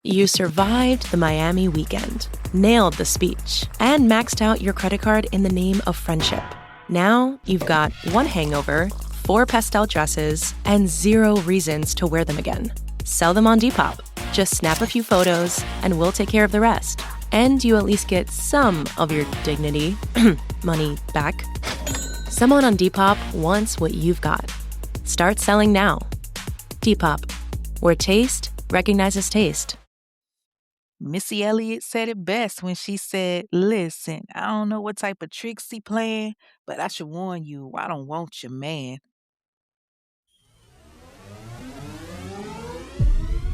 You survived the Miami weekend, nailed the speech, and maxed out your credit card in the name of friendship. Now you've got one hangover, 4 pastel dresses, and 0 reasons to wear them again. Sell them on Depop. Just snap a few photos, and we'll take care of the rest. And you at least get some of your dignity, money back. Someone on Depop wants what you've got. Start selling now. Depop, where taste recognizes taste. Missy Elliott said it best when she said, "Listen, I don't know what type of tricks he playing, but I should warn you, I don't want your man."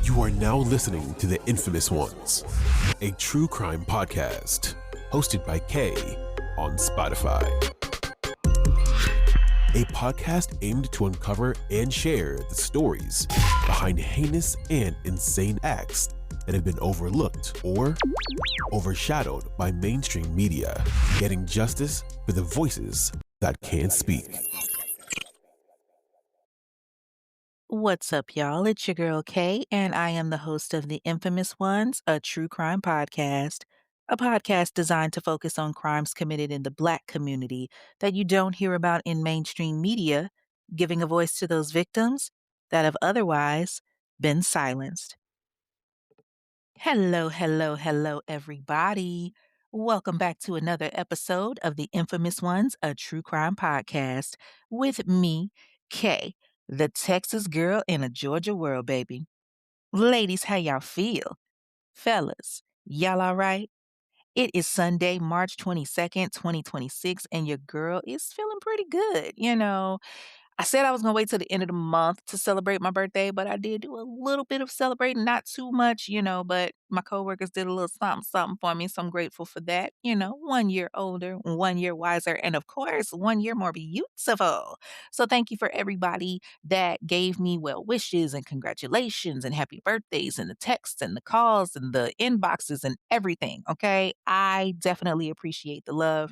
You are now listening to The Infamous Ones, a true crime podcast hosted by Kay on Spotify. A podcast aimed to uncover and share the stories behind heinous and insane acts that have been overlooked or overshadowed by mainstream media, getting justice for the voices that can't speak. What's up, y'all? It's your girl Kay, and I am the host of The Infamous Ones, a true crime podcast. A podcast designed to focus on crimes committed in the Black community that you don't hear about in mainstream media, giving a voice to those victims that have otherwise been silenced. Hello, everybody. Welcome back to another episode of The Infamous Ones, a true crime podcast with me, Kay, the Texas girl in a Georgia world, baby. Ladies, how y'all feel? Fellas, y'all all right? It is Sunday, March 22nd, 2026, and your girl is feeling pretty good. I said I was going to wait till the end of the month to celebrate my birthday, but I did do a little bit of celebrating, not too much, but my coworkers did a little something, something for me. So I'm grateful for that. 1 year older, 1 year wiser, and of course, 1 year more beautiful. So thank you for everybody that gave me well wishes and congratulations and happy birthdays and the texts and the calls and the inboxes and everything. Okay. I definitely appreciate the love.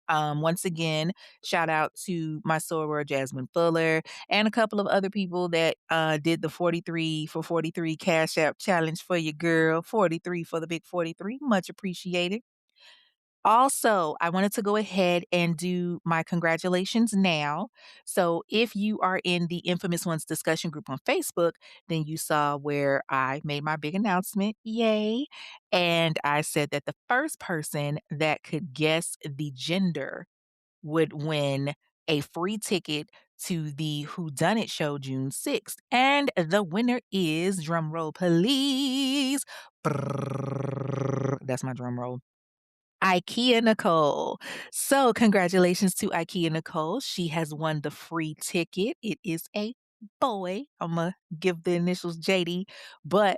Once again, shout out to my soror, Jasmine Fuller, and a couple of other people that did the 43 for 43 Cash App challenge for your girl. 43 for the big 43. Much appreciated. Also, I wanted to go ahead and do my congratulations now. So, if you are in the Infamous Ones discussion group on Facebook, then you saw where I made my big announcement. Yay. And I said that the first person that could guess the gender would win a free ticket to the Who Done It show June 6th. And the winner is, drum roll please. Brrrr. That's my drum roll. IKEA Nicole. So, congratulations to IKEA Nicole. She has won the free ticket. It is a boy. I'm gonna give the initials JD, but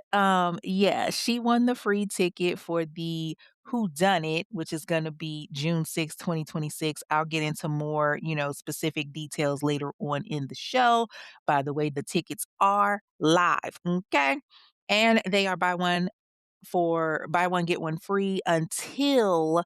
yeah, she won the free ticket for the Who Done It, which is going to be June 6th, 2026. I'll get into more, specific details later on in the show. By the way, the tickets are live, okay? And they are buy one get one free until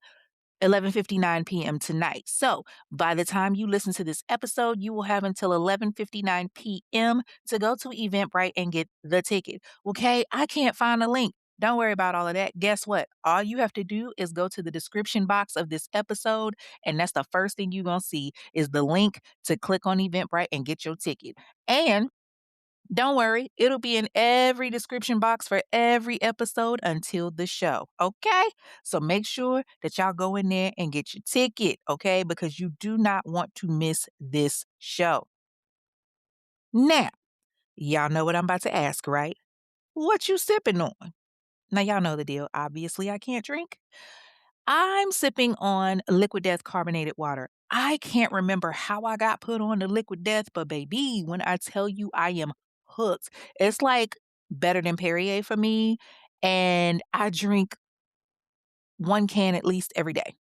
11:59 p.m. tonight. So, by the time you listen to this episode, you will have until 11:59 p.m. to go to Eventbrite and get the ticket. Okay, I can't find a link. Don't worry about all of that. Guess what? All you have to do is go to the description box of this episode, and that's the first thing you're going to see is the link to click on Eventbrite and get your ticket. And don't worry, it'll be in every description box for every episode until the show. Okay? So make sure that y'all go in there and get your ticket, okay? Because you do not want to miss this show. Now, y'all know what I'm about to ask, right? What you sipping on? Now, y'all know the deal. Obviously, I can't drink. I'm sipping on Liquid Death carbonated water. I can't remember how I got put on the Liquid Death, but baby, when I tell you I am hooked, it's like better than Perrier for me. And I drink 1 can at least every day.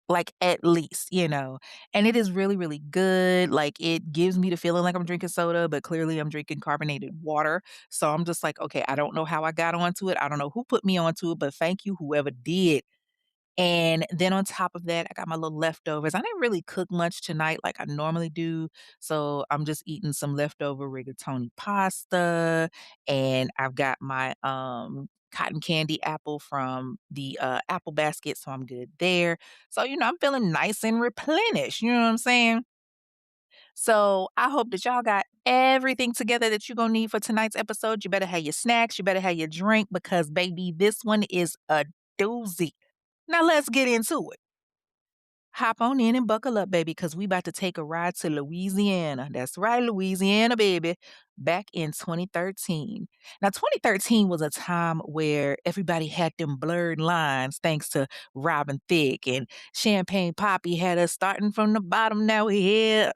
Like at least. And it is really, really good. Like it gives me the feeling like I'm drinking soda, but clearly I'm drinking carbonated water. So I'm just like, okay, I don't know how I got onto it. I don't know who put me onto it, but thank you, whoever did. And then on top of that, I got my little leftovers. I didn't really cook much tonight like I normally do. So I'm just eating some leftover rigatoni pasta. And I've got my cotton candy apple from the apple basket, so I'm good there. So, I'm feeling nice and replenished. You know what I'm saying? So I hope that y'all got everything together that you're going to need for tonight's episode. You better have your snacks, you better have your drink because, baby, this one is a doozy. Now let's get into it. Hop on in and buckle up, baby, because we about to take a ride to Louisiana. That's right, Louisiana, baby. Back in 2013. Now, 2013 was a time where everybody had them blurred lines thanks to Robin Thicke and Champagne Poppy had us starting from the bottom. Now we're here,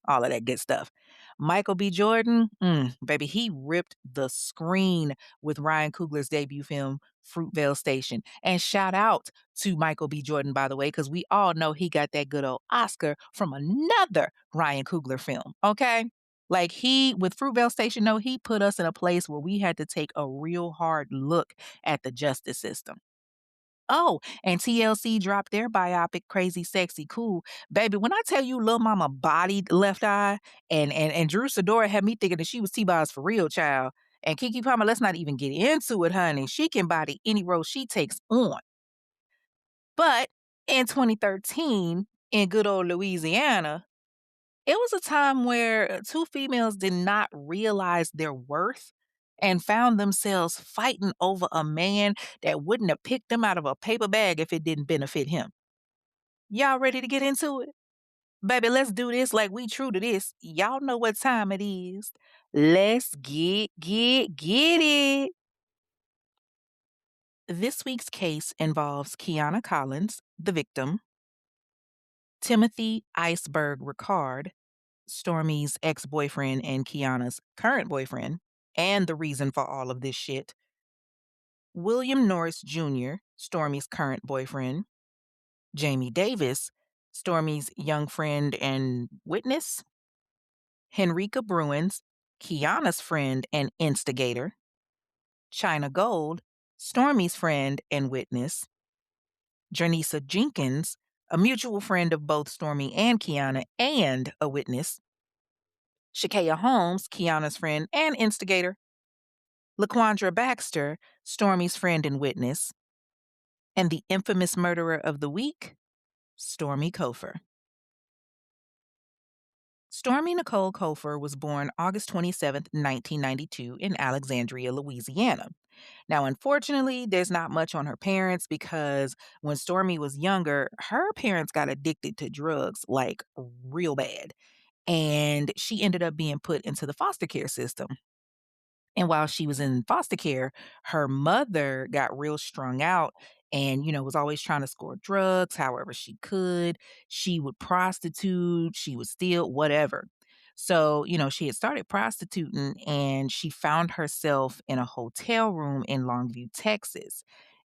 all of that good stuff. Michael B. Jordan, baby, he ripped the screen with Ryan Coogler's debut film, Fruitvale Station. And shout out to Michael B. Jordan, by the way, because we all know he got that good old Oscar from another Ryan Coogler film, okay? Like with Fruitvale Station, no, he put us in a place where we had to take a real hard look at the justice system. Oh, and TLC dropped their biopic, Crazy, Sexy, Cool. Baby, when I tell you Lil Mama bodied Left Eye, and Drew Sidora had me thinking that she was T-Boz for real, child. And Kiki Palmer, let's not even get into it, honey. She can body any role she takes on. But in 2013, in good old Louisiana, it was a time where two females did not realize their worth and found themselves fighting over a man that wouldn't have picked them out of a paper bag if it didn't benefit him. Y'all ready to get into it? Baby, let's do this like we true to this. Y'all know what time it is. Let's get it. This week's case involves Keiunna Collins, the victim, Timothy Iceberg Ricard, Stormy's ex-boyfriend and Keiunna's current boyfriend, and the reason for all of this shit, William Norris Jr., Stormy's current boyfriend, Jamie Davis, Stormy's young friend and witness, Henrika Bruins, Keiunna's friend and instigator, China Gold, Stormy's friend and witness, Jernisa Jenkins, a mutual friend of both Stormy and Keiunna and a witness, Shakaya Holmes, Keiunna's friend and instigator, LaQuandra Baxter, Stormy's friend and witness, and the infamous murderer of the week, Stormy Cofer. Stormy Nicole Cofer was born August 27, 1992, in Alexandria, Louisiana. Now, unfortunately, there's not much on her parents because when Stormy was younger, her parents got addicted to drugs, like real bad. And she ended up being put into the foster care system. And while she was in foster care, her mother got real strung out and, was always trying to score drugs however she could. She would prostitute, she would steal, whatever. So, she had started prostituting and she found herself in a hotel room in Longview, Texas.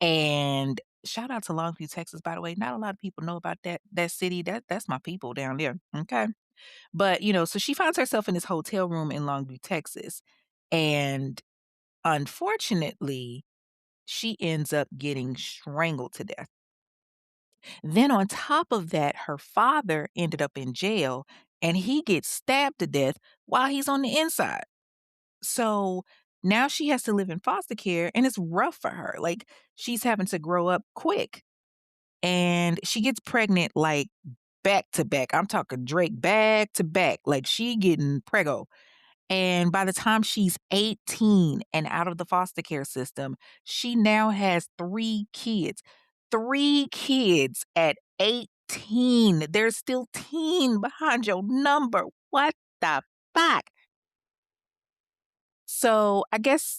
And shout out to Longview, Texas, by the way. Not a lot of people know about that city. That's my people down there. Okay. But, so she finds herself in this hotel room in Longview, Texas. And unfortunately, she ends up getting strangled to death. Then, on top of that, her father ended up in jail and he gets stabbed to death while he's on the inside. So now she has to live in foster care and it's rough for her. Like, she's having to grow up quick and she gets pregnant like back to back. I'm talking Drake back to back. Like, she getting preggo. And by the time she's 18 and out of the foster care system, she now has 3 kids. 3 kids at 18. There's still teen behind your number. What the fuck? So I guess,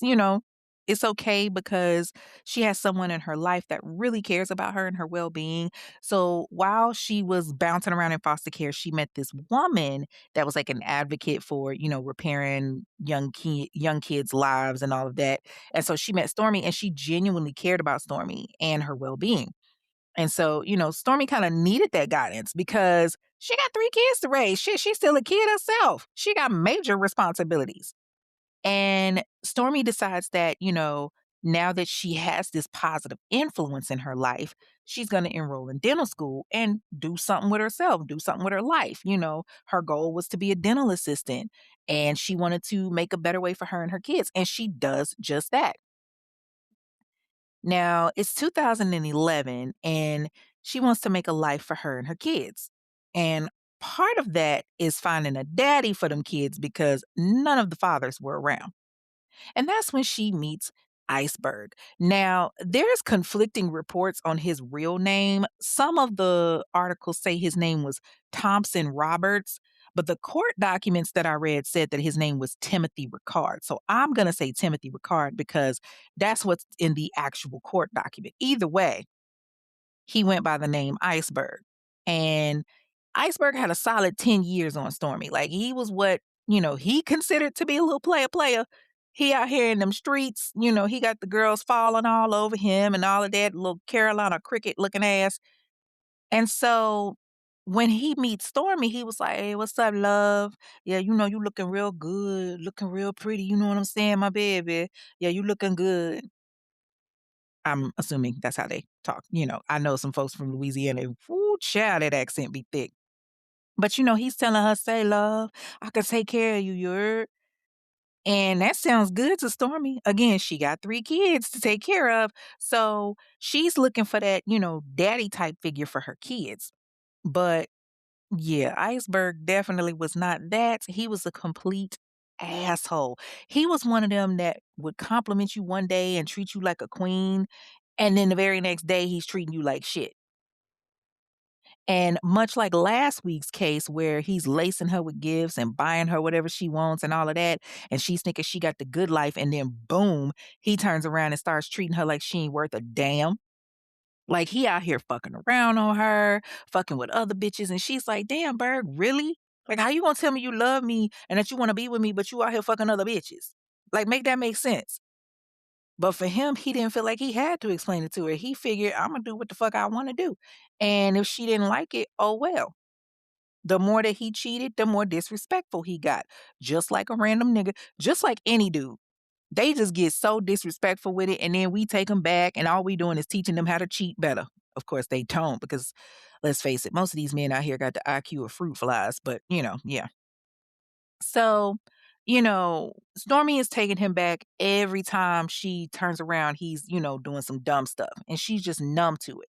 it's okay because she has someone in her life that really cares about her and her well being. So while she was bouncing around in foster care, she met this woman that was like an advocate for, repairing young kids' lives and all of that. And so she met Stormy and she genuinely cared about Stormy and her well being. And so, Stormy kind of needed that guidance because she got 3 kids to raise. Shit, she's still a kid herself. She got major responsibilities. And Stormy decides that, now that she has this positive influence in her life, she's going to enroll in dental school and do something with herself, do something with her life. Her goal was to be a dental assistant and she wanted to make a better way for her and her kids. And she does just that. Now, it's 2011 and she wants to make a life for her and her kids. And part of that is finding a daddy for them kids because none of the fathers were around. And that's when she meets Iceberg. Now, there's conflicting reports on his real name. Some of the articles say his name was Thompson Roberts, but the court documents that I read said that his name was Timothy Ricard. So I'm going to say Timothy Ricard because that's what's in the actual court document. Either way, he went by the name Iceberg. And Iceberg had a solid 10 years on Stormy. Like he was what, he considered to be a little player. He out here in them streets, he got the girls falling all over him and all of that little Carolina cricket looking ass. And so when he meets Stormy, he was like, "Hey, what's up, love? Yeah, you looking real good, looking real pretty. You know what I'm saying, my baby? Yeah, you looking good." I'm assuming that's how they talk. I know some folks from Louisiana. Ooh, child, that accent be thick. But he's telling her, "Say, love, I can take care of you. You heard?" And that sounds good to Stormy. Again, she got 3 kids to take care of, so she's looking for that, daddy type figure for her kids. But yeah, Iceberg definitely was not that. He was a complete asshole. He was one of them that would compliment you one day and treat you like a queen, and then the very next day he's treating you like shit. And much like last week's case where he's lacing her with gifts and buying her whatever she wants and all of that, and she's thinking she got the good life, and then boom, he turns around and starts treating her like she ain't worth a damn. Like he out here fucking around on her, fucking with other bitches, and she's like, "Damn, Berg, really? Like, how you gonna tell me you love me and that you want to be with me, but you out here fucking other bitches? Like, make that make sense." But for him, he didn't feel like he had to explain it to her. He figured, "I'm gonna do what the fuck I want to do," and if she didn't like it, oh well. The more that he cheated, the more disrespectful he got. Just like a random nigga, just like any dude. They just get so disrespectful with it, and then we take them back, and all we doing is teaching them how to cheat better. Of course, they don't because let's face it, most of these men out here got the IQ of fruit flies, but yeah. So, Stormy is taking him back every time she turns around. He's, doing some dumb stuff, and she's just numb to it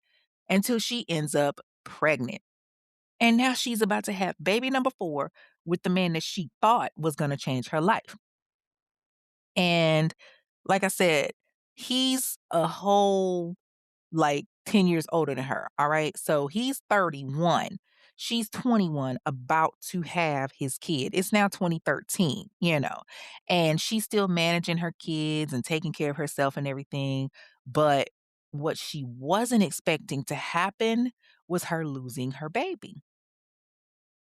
until she ends up pregnant. And now she's about to have baby number 4 with the man that she thought was going to change her life. And like I said, he's a whole like 10 years older than her. All right. So he's 31. She's 21, about to have his kid. It's now 2013, and she's still managing her kids and taking care of herself and everything. But what she wasn't expecting to happen was her losing her baby.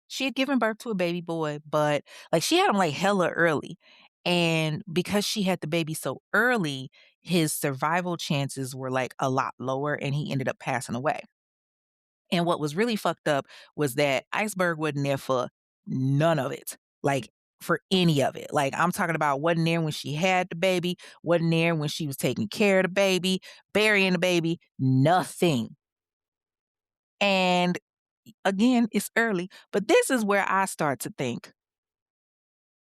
She had given birth to a baby boy, but, like, she had him, like, hella early, and because she had the baby so early, his survival chances were, like, a lot lower, and he ended up passing away. And what was really fucked up was that Iceberg wasn't there for none of it, like, for any of it. Like, I'm talking about wasn't there when she had the baby, wasn't there when she was taking care of the baby, burying the baby, nothing. And again, it's early, but this is where I start to think,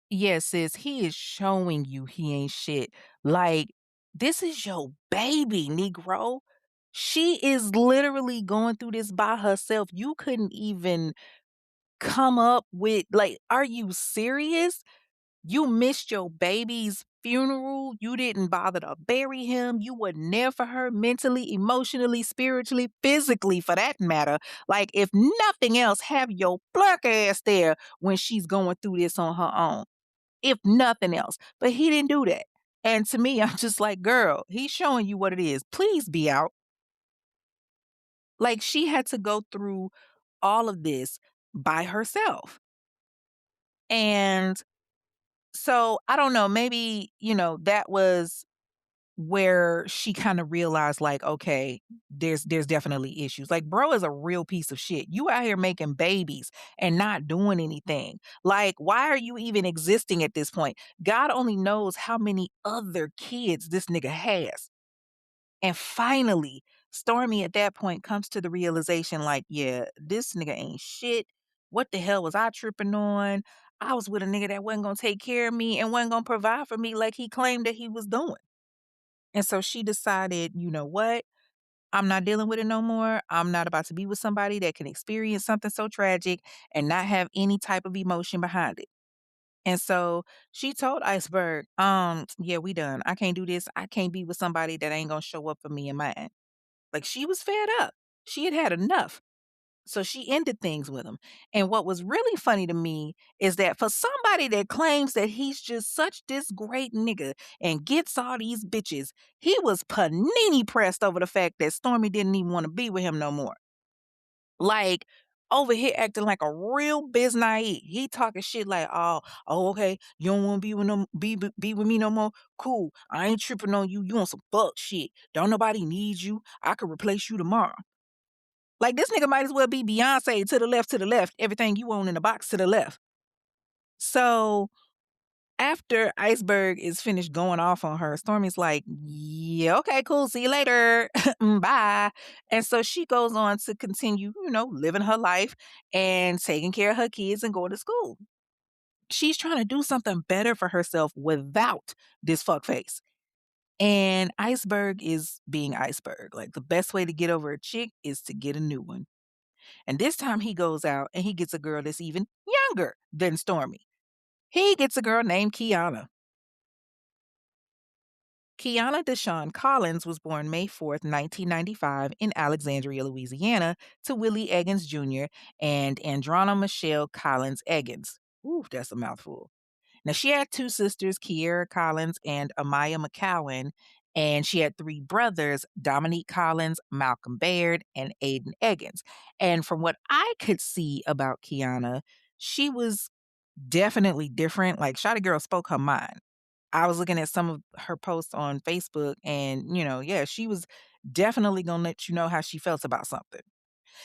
yes, sis, he is showing you he ain't shit. Like, this is your baby, Negro. She is literally going through this by herself. You couldn't even come up with, like, are you serious? You missed your baby's funeral. You didn't bother to bury him. You were there for her mentally, emotionally, spiritually, physically, for that matter. Like, if nothing else, have your black ass there when she's going through this on her own. If nothing else. But he didn't do that. And to me, I'm just like, girl, he's showing you what it is. Please be out. Like, she had to go through all of this by herself. And so I don't know, maybe, that was where she kind of realized like, okay, there's definitely issues. Like, bro is a real piece of shit. You out here making babies and not doing anything. Like, why are you even existing at this point? God only knows how many other kids this nigga has. And finally, Stormy at that point comes to the realization like, yeah, this nigga ain't shit. What the hell was I tripping on? I was with a nigga that wasn't gonna take care of me and wasn't gonna provide for me like he claimed that he was doing. And so she decided, you know what? I'm not dealing with it no more. I'm not about to be with somebody that can experience something so tragic and not have any type of emotion behind it. And so she told Iceberg, yeah, we done. I can't do this. I can't be with somebody that ain't gonna show up for me and mine. Like she was fed up. She had had enough. So she ended things with him. And what was really funny to me is that for somebody that claims that he's just such this great nigga and gets all these bitches, he was panini pressed over the fact that Stormy didn't even want to be with him no more. Like over here acting like a real biz naive. He talking shit like, okay, you don't want to be with be with me no more. Cool, I ain't tripping on you. You on some fuck shit. Don't nobody need you. I could replace you tomorrow. Like this nigga might as well be Beyonce to the left, everything you own in the box to the left. So after Iceberg is finished going off on her, Stormy's like, yeah, okay, cool. See you later. Bye. And so she goes on to continue, living her life and taking care of her kids and going to school. She's trying to do something better for herself without this fuckface. And Iceberg is being Iceberg. Like the best way to get over a chick is to get a new one. And this time he goes out and he gets a girl that's even younger than Stormy. He gets a girl named Keiunna. Keiunna Deshawn Collins was born May 4th, 1995, in Alexandria, Louisiana, to Willie Eggins Jr. and Andronna Michelle Collins Eggins. Ooh, that's a mouthful. Now, she had two sisters, Kiera Collins and Amaya McCowan, and she had three brothers, Dominique Collins, Malcolm Baird, and Aiden Eggins. And from what I could see about Keiunna, she was definitely different. Like, Shawty Girl spoke her mind. I was looking at some of her posts on Facebook, and, yeah, she was definitely going to let you know how she felt about something.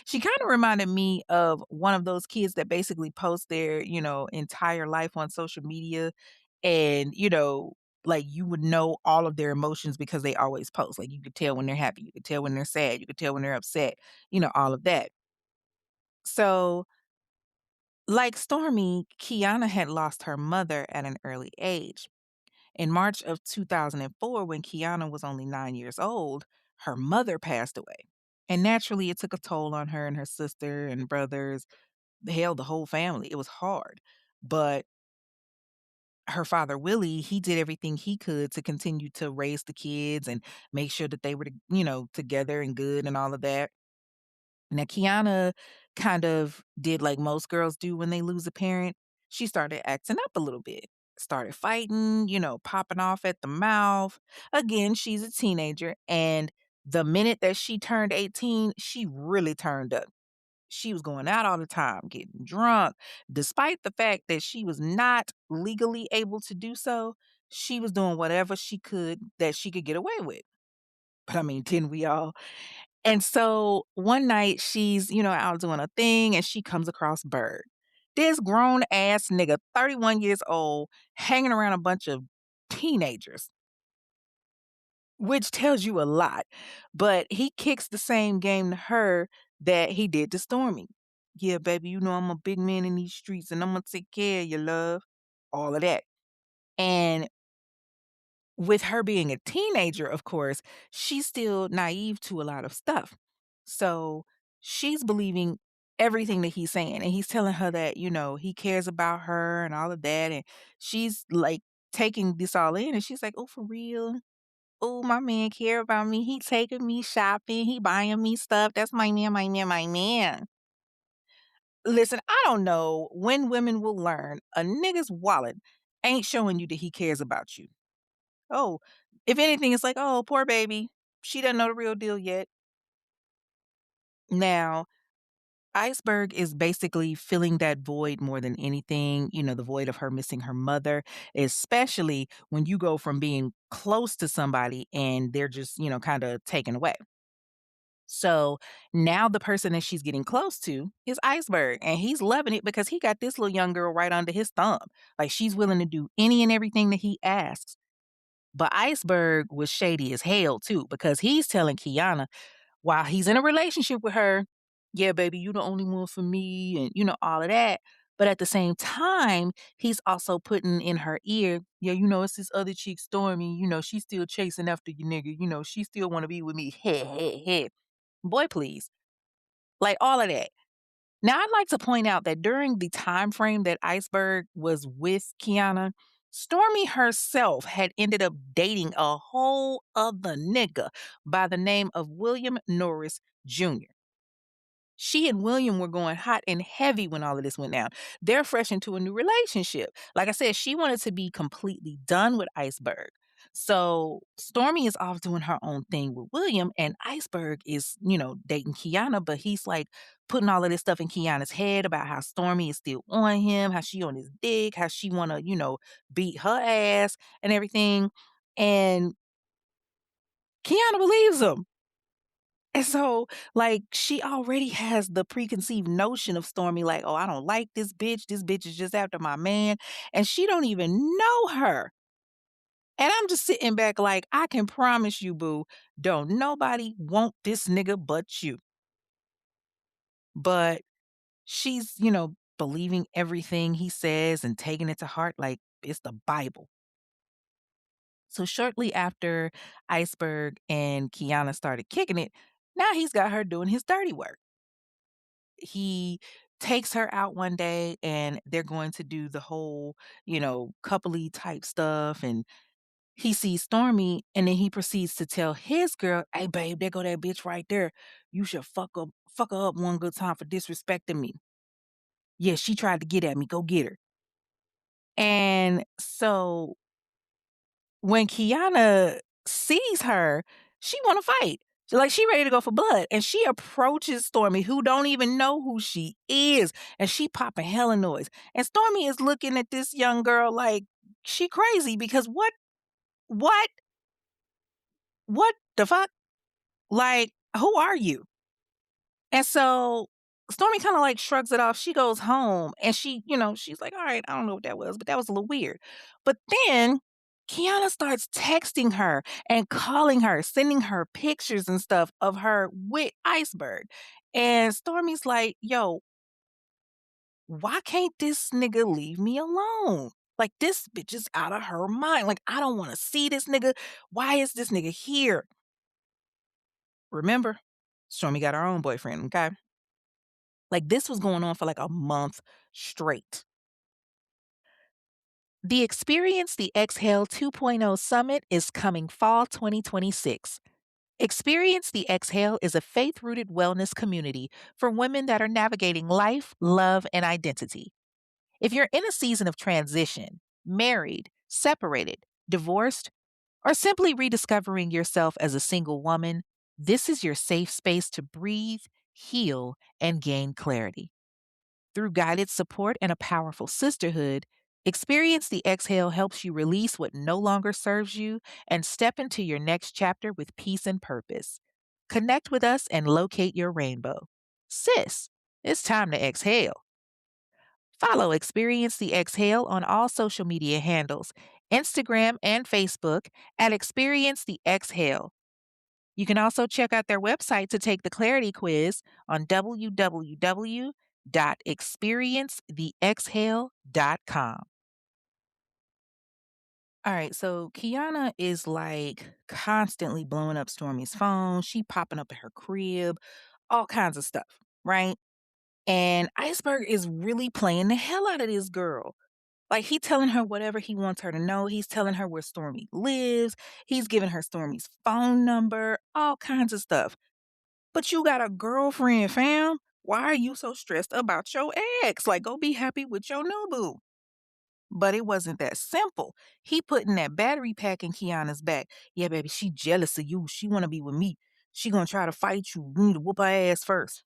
She kind of reminded me of one of those kids that basically post their, entire life on social media and, like you would know all of their emotions because they always post. Like you could tell when they're happy, you could tell when they're sad, you could tell when they're upset, all of that. So, like Stormy, Keiunna had lost her mother at an early age. In March of 2004, when Keiunna was only 9 years old, her mother passed away. And naturally, it took a toll on her and her sister and brothers, hell, the whole family. It was hard. But her father, Willie, he did everything he could to continue to raise the kids and make sure that they were, together and good and all of that. Now, Keiunna kind of did like most girls do when they lose a parent. She started acting up a little bit, started fighting, popping off at the mouth. Again, she's a teenager. And the minute that she turned 18, she really turned up. She was going out all the time, getting drunk. Despite the fact that she was not legally able to do so, she was doing whatever she could that she could get away with. But I mean, didn't we all? And so one night she's, out doing a thing and she comes across Bird. This grown ass nigga, 31 years old, hanging around a bunch of teenagers, which tells you a lot. But he kicks the same game to her that he did to Stormy. Yeah, baby, I'm a big man in these streets and I'm gonna take care of your love. All of that. And with her being a teenager, of course, she's still naive to a lot of stuff. So she's believing everything that he's saying. And he's telling her that, he cares about her and all of that. And she's like taking this all in. And she's like, oh, for real? Oh, my man care about me. He taking me shopping. He buying me stuff. That's my man, my man, my man. Listen, I don't know when women will learn a nigga's wallet ain't showing you that he cares about you. Oh, if anything, it's like, "Oh, poor baby. She doesn't know the real deal yet." Now, Iceberg is basically filling that void more than anything, the void of her missing her mother, especially when you go from being close to somebody and they're just, kinda taken away. So, now the person that she's getting close to is Iceberg, and he's loving it because he got this little young girl right under his thumb. Like, she's willing to do any and everything that he asks. But Iceberg was shady as hell too, because he's telling Keiunna while he's in a relationship with her, yeah, baby, you the only one for me, and all of that. But at the same time, he's also putting in her ear, yeah, it's this other chick, Stormy, she's still chasing after you, nigga. She still want to be with me. Hey, hey, hey. Boy, please. Like all of that. Now, I'd like to point out that during the time frame that Iceberg was with Keiunna, Stormy herself had ended up dating a whole other nigga by the name of William Norris Jr. She and William were going hot and heavy when all of this went down. They're fresh into a new relationship. Like I said, she wanted to be completely done with Iceberg. So Stormy is off doing her own thing with William, and Iceberg is, dating Keiunna, but he's like putting all of this stuff in Kiana's head about how Stormy is still on him, how she on his dick, how she wanna, beat her ass and everything. And Keiunna believes him. And so, like, she already has the preconceived notion of Stormy, like, oh, I don't like this bitch. This bitch is just after my man. And she don't even know her. And I'm just sitting back like, I can promise you, boo, don't nobody want this nigga but you. But she's, believing everything he says and taking it to heart like it's the Bible. So shortly after Iceberg and Keiunna started kicking it, now he's got her doing his dirty work. He takes her out one day and they're going to do the whole, coupley type stuff. And he sees Stormy and then he proceeds to tell his girl, hey, babe, there go that bitch right there. You should fuck her up one good time for disrespecting me. Yeah, she tried to get at me. Go get her. And so when Keiunna sees her, she want to fight. She ready to go for blood. And she approaches Stormy, who don't even know who she is. And she popping hella noise. And Stormy is looking at this young girl like she crazy because what, what the fuck? Like, who are you? And so Stormy kind of like shrugs it off. She goes home and she's like, all right, I don't know what that was, but that was a little weird. But then Keiunna starts texting her and calling her, sending her pictures and stuff of her with Iceberg. And Stormy's like, yo, why can't this nigga leave me alone? Like, this bitch is out of her mind. Like, I don't want to see this nigga. Why is this nigga here? Remember, Stormy got her own boyfriend, okay? Like, this was going on for like a month straight. The Experience the Exhale 2.0 Summit is coming fall 2026. Experience the Exhale is a faith rooted wellness community for women that are navigating life, love, and identity. If you're in a season of transition, married, separated, divorced, or simply rediscovering yourself as a single woman, this is your safe space to breathe, heal, and gain clarity. Through guided support and a powerful sisterhood, Experience the Exhale helps you release what no longer serves you and step into your next chapter with peace and purpose. Connect with us and locate your rainbow. Sis, it's time to exhale. Follow Experience the Exhale on all social media handles, Instagram and Facebook at Experience the Exhale. You can also check out their website to take the clarity quiz on www.experiencetheexhale.com. All right, so Keiunna is like constantly blowing up Stormy's phone. She popping up at her crib, all kinds of stuff, right? And Iceberg is really playing the hell out of this girl. Like, he telling her whatever he wants her to know. He's telling her where Stormy lives. He's giving her Stormy's phone number, all kinds of stuff. But you got a girlfriend, fam. Why are you so stressed about your ex? Like, go be happy with your new boo. But it wasn't that simple. He putting that battery pack in Keiunna's back. Yeah, baby, she jealous of you. She want to be with me. She gonna try to fight you. You need to whoop her ass first.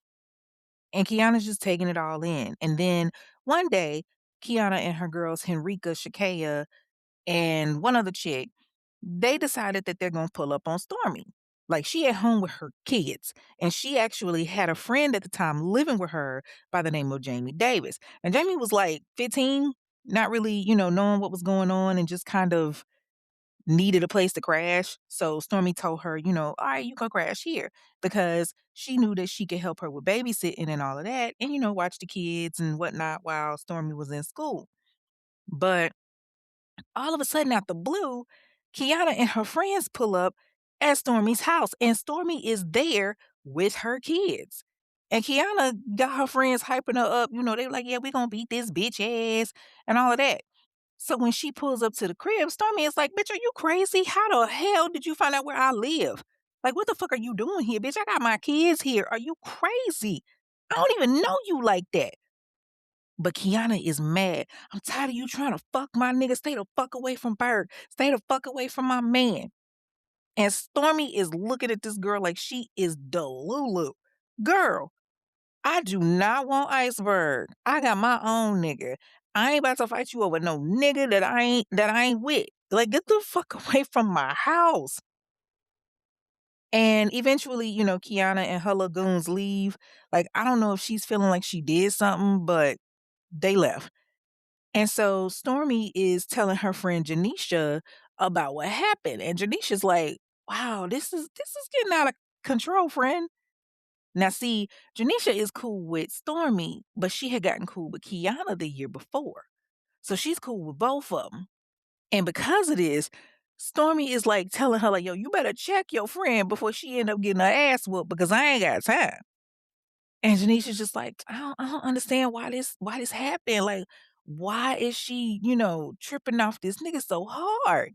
And Keiunna's just taking it all in. And then one day, Keiunna and her girls, Henrika, Shakaya, and one other chick, they decided that they're going to pull up on Stormy. Like, she at home with her kids. And she actually had a friend at the time living with her by the name of Jamie Davis. And Jamie was like 15, not really, knowing what was going on and just kind of needed a place to crash. So Stormy told her, all right, you can crash here because she knew that she could help her with babysitting and all of that and, watch the kids and whatnot while Stormy was in school. But all of a sudden, out the blue, Keiunna and her friends pull up at Stormy's house, and Stormy is there with her kids. And Keiunna got her friends hyping her up. They were like, yeah, we're going to beat this bitch ass and all of that. So when she pulls up to the crib, Stormy is like, bitch, are you crazy? How the hell did you find out where I live? Like, what the fuck are you doing here, bitch? I got my kids here. Are you crazy? I don't even know you like that. But Keiunna is mad. I'm tired of you trying to fuck my nigga. Stay the fuck away from Bird. Stay the fuck away from my man. And Stormy is looking at this girl like she is Delulu. Girl, I do not want Iceberg. I got my own nigga. I ain't about to fight you over no nigga that I ain't with. Like, get the fuck away from my house. And eventually, Keiunna and her lagoons leave. Like, I don't know if she's feeling like she did something, but they left. And so Stormy is telling her friend Janisha about what happened. And Janisha's like, wow, this is getting out of control, friend. Now, see, Janisha is cool with Stormy, but she had gotten cool with Keiunna the year before. So she's cool with both of them. And because of this, Stormy is like telling her, like, yo, you better check your friend before she end up getting her ass whooped because I ain't got time. And Janisha's just like, I don't understand why this happened. Like, why is she, tripping off this nigga so hard?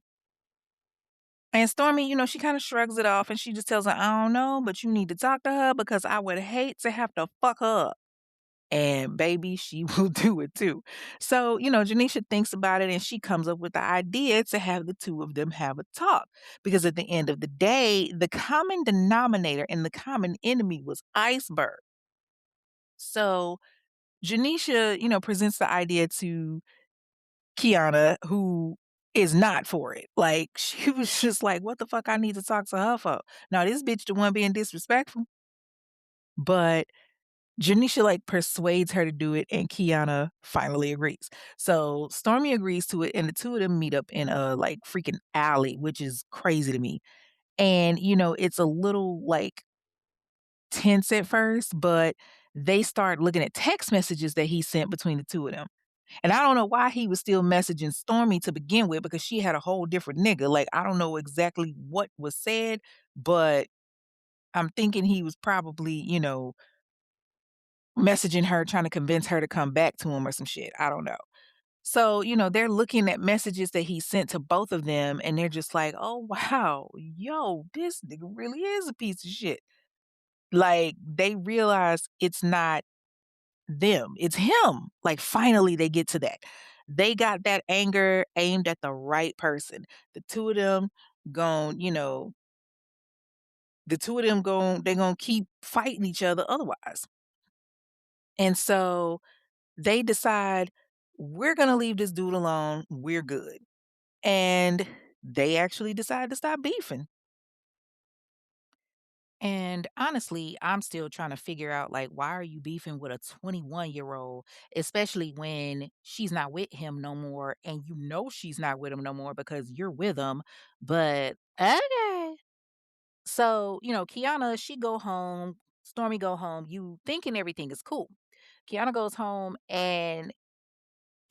And Stormy, she kind of shrugs it off and she just tells her, I don't know, but you need to talk to her because I would hate to have to fuck her up. And baby, she will do it too. So, Janisha thinks about it and she comes up with the idea to have the two of them have a talk. Because at the end of the day, the common denominator and the common enemy was Iceberg. So Janisha, presents the idea to Keiunna, who is not for it. Like, she was just like, what the fuck I need to talk to her for? Now, this bitch the one being disrespectful. But Janisha, like, persuades her to do it, and Keiunna finally agrees. So Stormy agrees to it, and the two of them meet up in a, like, freaking alley, which is crazy to me. And, it's a little, like, tense at first, but they start looking at text messages that he sent between the two of them. And I don't know why he was still messaging Stormy to begin with because she had a whole different nigga. Like, I don't know exactly what was said, but I'm thinking he was probably, messaging her, trying to convince her to come back to him or some shit. I don't know. So, they're looking at messages that he sent to both of them and they're just like, oh, wow, yo, this nigga really is a piece of shit. Like, they realize it's not them, it's him. Like, finally they get to that. They got that anger aimed at the right person. The two of them gon', they're gonna keep fighting each other otherwise. And so they decide we're gonna leave this dude alone. We're good. And they actually decide to stop beefing. And honestly, I'm still trying to figure out, like, why are you beefing with a 21-year-old, especially when she's not with him no more and she's not with him no more because you're with him. But okay. So, Keiunna, she go home, Stormy go home, you thinking everything is cool. Keiunna goes home and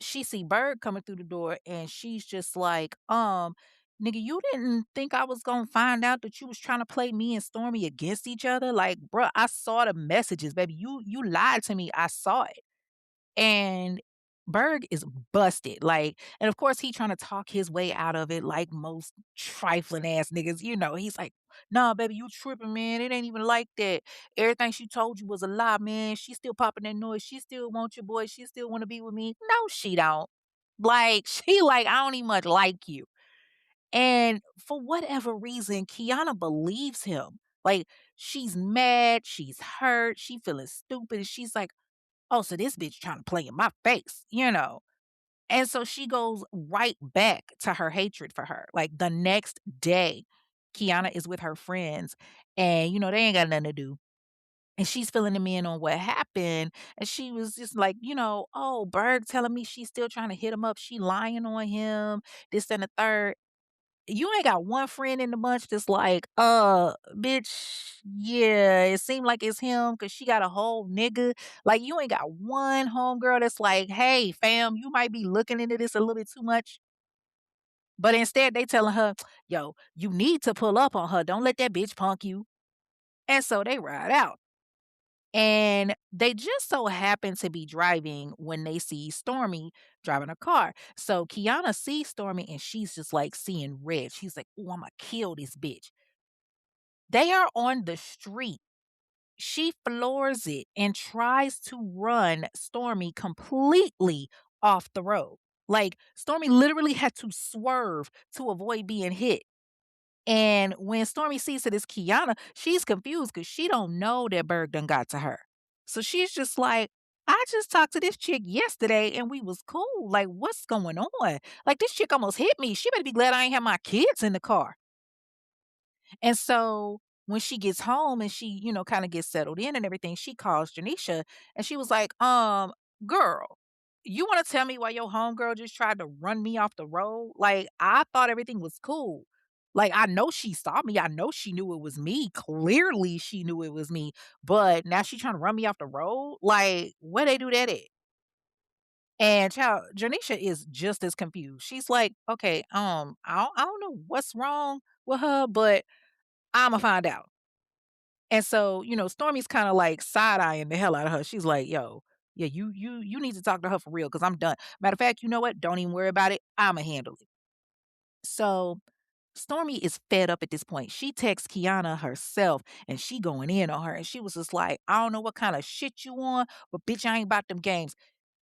she see Bird coming through the door and she's just like, nigga, you didn't think I was gonna find out that you was trying to play me and Stormy against each other? Like, bruh, I saw the messages, baby. You lied to me. I saw it. And Berg is busted. Like, and of course he trying to talk his way out of it like most trifling ass niggas. He's like, nah, baby, you tripping, man. It ain't even like that. Everything she told you was a lie, man. She still popping that noise. She still wants you, boy. She still want to be with me. No, she don't. Like, she like, I don't even much like you. And for whatever reason, Keiunna believes him. Like, she's mad, she's hurt, she feeling stupid. She's like, oh, so this bitch trying to play in my face. And so she goes right back to her hatred for her. Like, the next day, Keiunna is with her friends and, they ain't got nothing to do. And she's filling them in on what happened. And she was just like, oh, Berg telling me she's still trying to hit him up. She lying on him, this and the third. You ain't got one friend in the bunch that's like, bitch, yeah, it seemed like it's him because she got a whole nigga. Like, you ain't got one homegirl that's like, hey, fam, you might be looking into this a little bit too much. But instead, they telling her, yo, you need to pull up on her. Don't let that bitch punk you. And so they ride out. And they just so happen to be driving when they see Stormy driving a car. So Keiunna sees Stormy and she's just like seeing red. She's like, oh, I'm gonna kill this bitch. They are on the street. She floors it and tries to run Stormy completely off the road. Like Stormy literally had to swerve to avoid being hit. And when Stormy sees it as Keiunna, she's confused because she don't know that Berg done got to her. So she's just like, I just talked to this chick yesterday and we was cool. Like, what's going on? Like, this chick almost hit me. She better be glad I ain't have my kids in the car. And so when she gets home and she, kind of gets settled in and everything, she calls Janisha and she was like, girl, you want to tell me why your homegirl just tried to run me off the road? Like, I thought everything was cool. Like, I know she saw me. I know she knew it was me. Clearly, she knew it was me. But now she trying to run me off the road? Like, where they do that at? And child, Janisha is just as confused. She's like, okay, I don't know what's wrong with her, but I'ma find out. And so, Stormy's kinda like side-eyeing the hell out of her. She's like, "Yo, yeah, you need to talk to her for real because 'cause I'm done. Matter of fact, you know what? Don't even worry about it. Imma handle it." So, Stormy is fed up at this point. She texts Keiunna herself, and she going in on her, and she was just like, "I don't know what kinda shit you on, but bitch, I ain't about them games.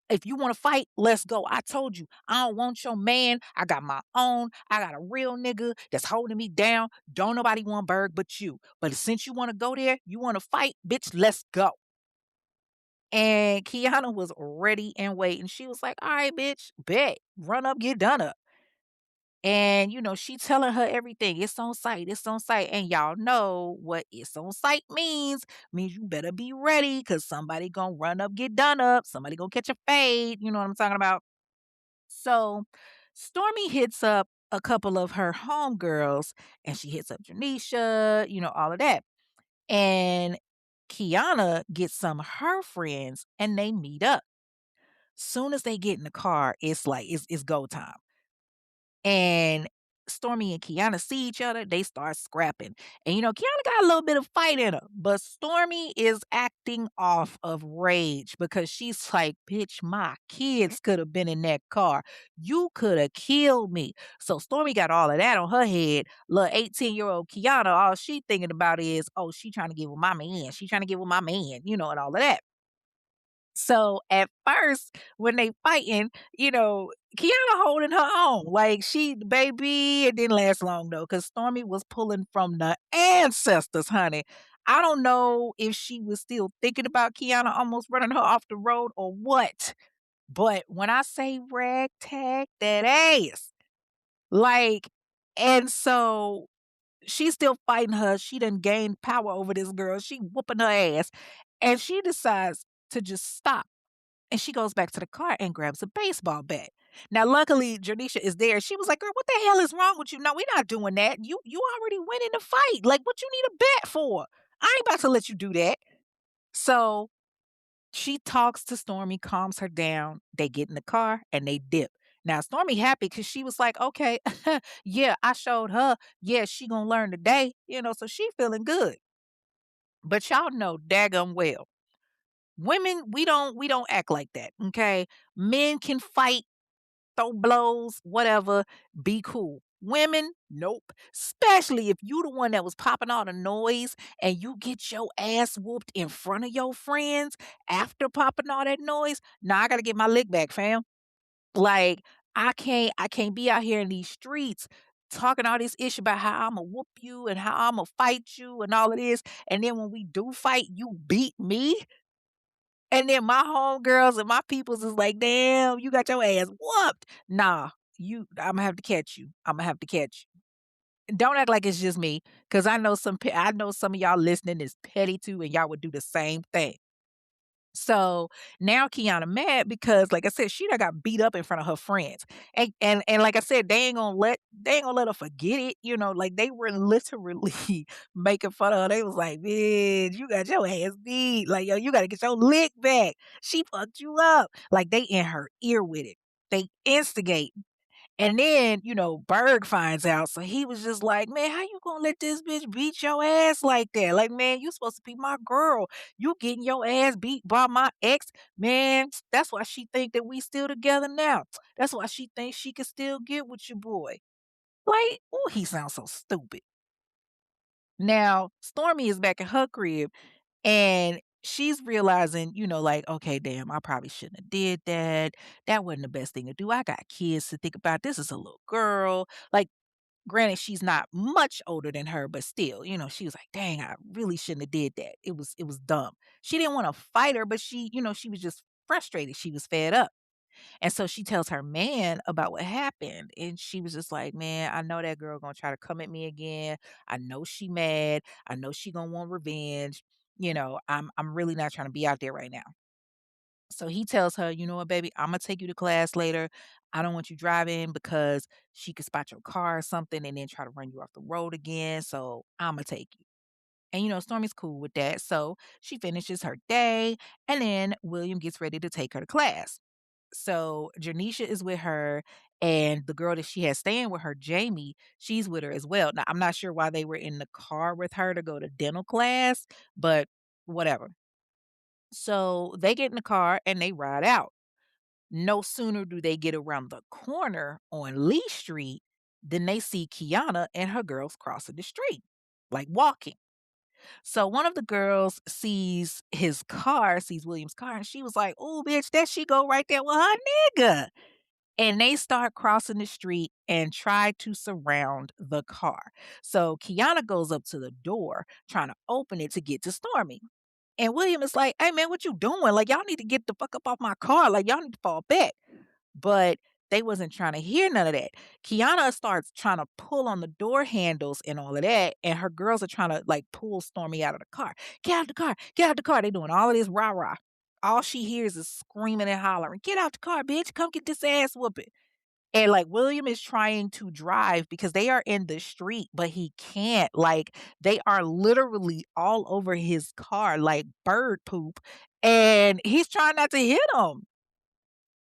If you wanna fight, let's go. I told you, I don't want your man. I got my own. I got a real nigga that's holding me down. Don't nobody want Berg but you. But since you wanna go there, you wanna fight, bitch, let's go." And Keiunna was ready and waiting. She was like, "All right, bitch, bet. Run up, get done up." And, she telling her everything. It's on site. It's on site. And y'all know what it's on site means. Means you better be ready because somebody gonna run up, get done up. Somebody gonna catch a fade. You know what I'm talking about? So Stormy hits up a couple of her homegirls and she hits up Janisha, all of that. And Keiunna gets some of her friends and they meet up. Soon as they get in the car, it's like it's go time. And Stormy and Keiunna see each other, they start scrapping. And Keiunna got a little bit of fight in her, but Stormy is acting off of rage because she's like, bitch, my kids could have been in that car. You could have killed me. So Stormy got all of that on her head. Little 18-year-old Keiunna, all she thinking about is, oh, she trying to get with my man. She trying to get with my man, and all of that. So at first, when they fighting, Keiunna holding her own. Like she baby, it didn't last long though, because Stormy was pulling from the ancestors, honey. I don't know if she was still thinking about Keiunna almost running her off the road or what. But when I say ragtag that ass, like, and so she's still fighting her. She done gained power over this girl. She whooping her ass. And she decides to just stop and she goes back to the car and grabs a baseball bat. Now, luckily, Janisha is there. She was like, "Girl, what the hell is wrong with you? No, we're not doing that. You already went in the fight. Like, what you need a bat for? I ain't about to let you do that." So she talks to Stormy, calms her down. They get in the car and they dip. Now, Stormy happy because she was like, okay, yeah, I showed her. Yeah, she gonna learn today, so she feeling good. But y'all know daggum well. Women, we don't act like that, okay? Men can fight, throw blows, whatever, be cool. Women, nope. Especially if you the one that was popping all the noise and you get your ass whooped in front of your friends after popping all that noise. Nah, I gotta get my lick back, fam. Like, I can't be out here in these streets talking all this ish about how I'ma whoop you and how I'ma fight you and all of this. And then when we do fight, you beat me. And then my homegirls and my peoples is like, "Damn, you got your ass whooped." Nah, Imma have to catch you. Imma have to catch you. Don't act like it's just me, cause I know some of y'all listening is petty too, and y'all would do the same thing. So now Keiunna mad because, like I said, she done got beat up in front of her friends. And like I said, they ain't gonna let her forget it. Like they were literally making fun of her. They was like, "Bitch, you got your ass beat. Like, yo, you gotta get your lick back. She fucked you up." Like they in her ear with it. They instigate. And then, Berg finds out. So he was just like, "Man, how you gonna let this bitch beat your ass like that? Like, man, you supposed to be my girl. You getting your ass beat by my ex. Man, that's why she think that we still together now. That's why she thinks she can still get with your boy." Like, oh, he sounds so stupid. Now, Stormy is back at her crib and she's realizing, like, okay, damn, I probably shouldn't have did that. That wasn't the best thing to do. I got kids to think about. This is a little girl. Like, granted, she's not much older than her, but still, she was like, dang, I really shouldn't have did that. It was dumb. She didn't want to fight her, but she was just frustrated. She was fed up. And so she tells her man about what happened. And she was just like, "Man, I know that girl gonna try to come at me again. I know she mad. I know she gonna want revenge. I'm really not trying to be out there right now." So he tells her, "You know what, baby, I'm gonna take you to class later. I don't want you driving because she could spot your car or something and then try to run you off the road again. So I'm gonna take you." And Stormy's cool with that. So she finishes her day and then William gets ready to take her to class. So Janisha is with her, and the girl that she has staying with her, Jamie, she's with her as well. Now, I'm not sure why they were in the car with her to go to dental class, but whatever. So they get in the car and they ride out. No sooner do they get around the corner on Lee Street than they see Keiunna and her girls crossing the street, like walking. So one of the girls sees William's car, and she was like, "Oh, bitch, there she go right there with her nigga." And they start crossing the street and try to surround the car. So Keiunna goes up to the door trying to open it to get to Stormy. And William is like, "Hey man, what you doing? Like y'all need to get the fuck up off my car. Like y'all need to fall back." But they wasn't trying to hear none of that. Keiunna starts trying to pull on the door handles and all of that, and her girls are trying to like pull Stormy out of the car. "Get out the car! Get out the car!" They doing all of this rah rah. All she hears is screaming and hollering, "Get out the car, bitch! Come get this ass whooping!" And like William is trying to drive because they are in the street, but he can't. Like they are literally all over his car like bird poop, and he's trying not to hit them.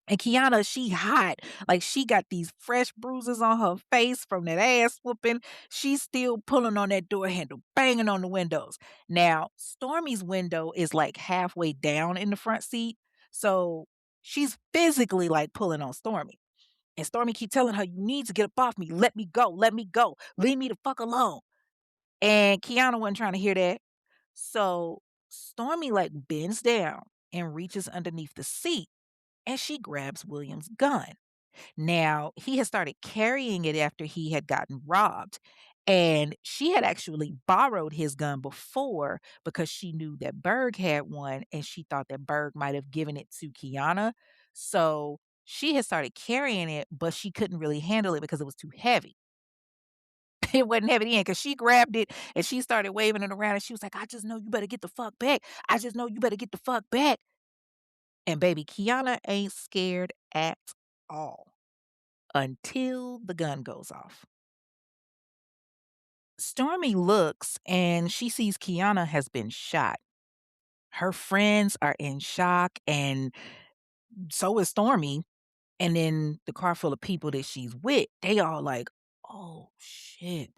And Keiunna, she hot. Like she got these fresh bruises on her face from that ass whooping. She's still pulling on that door handle, banging on the windows. Now, Stormy's window is like halfway down in the front seat. So she's physically like pulling on Stormy. And Stormy keep telling her, "You need to get up off me. Let me go. Let me go. Leave me the fuck alone." And Keiunna wasn't trying to hear that. So Stormy like bends down and reaches underneath the seat and she grabs William's gun. Now, he had started carrying it after he had gotten robbed. And she had actually borrowed his gun before because she knew that Berg had one and she thought that Berg might have given it to Keiunna. So she had started carrying it, but she couldn't really handle it because it was too heavy. It wasn't heavy in because she grabbed it and she started waving it around and she was like, "I just know you better get the fuck back. I just know you better get the fuck back." And baby, Keiunna ain't scared at all until the gun goes off. Stormy looks and she sees Keiunna has been shot. Her friends are in shock, and so is Stormy. And then the car full of people that she's with, they all like, "Oh shit."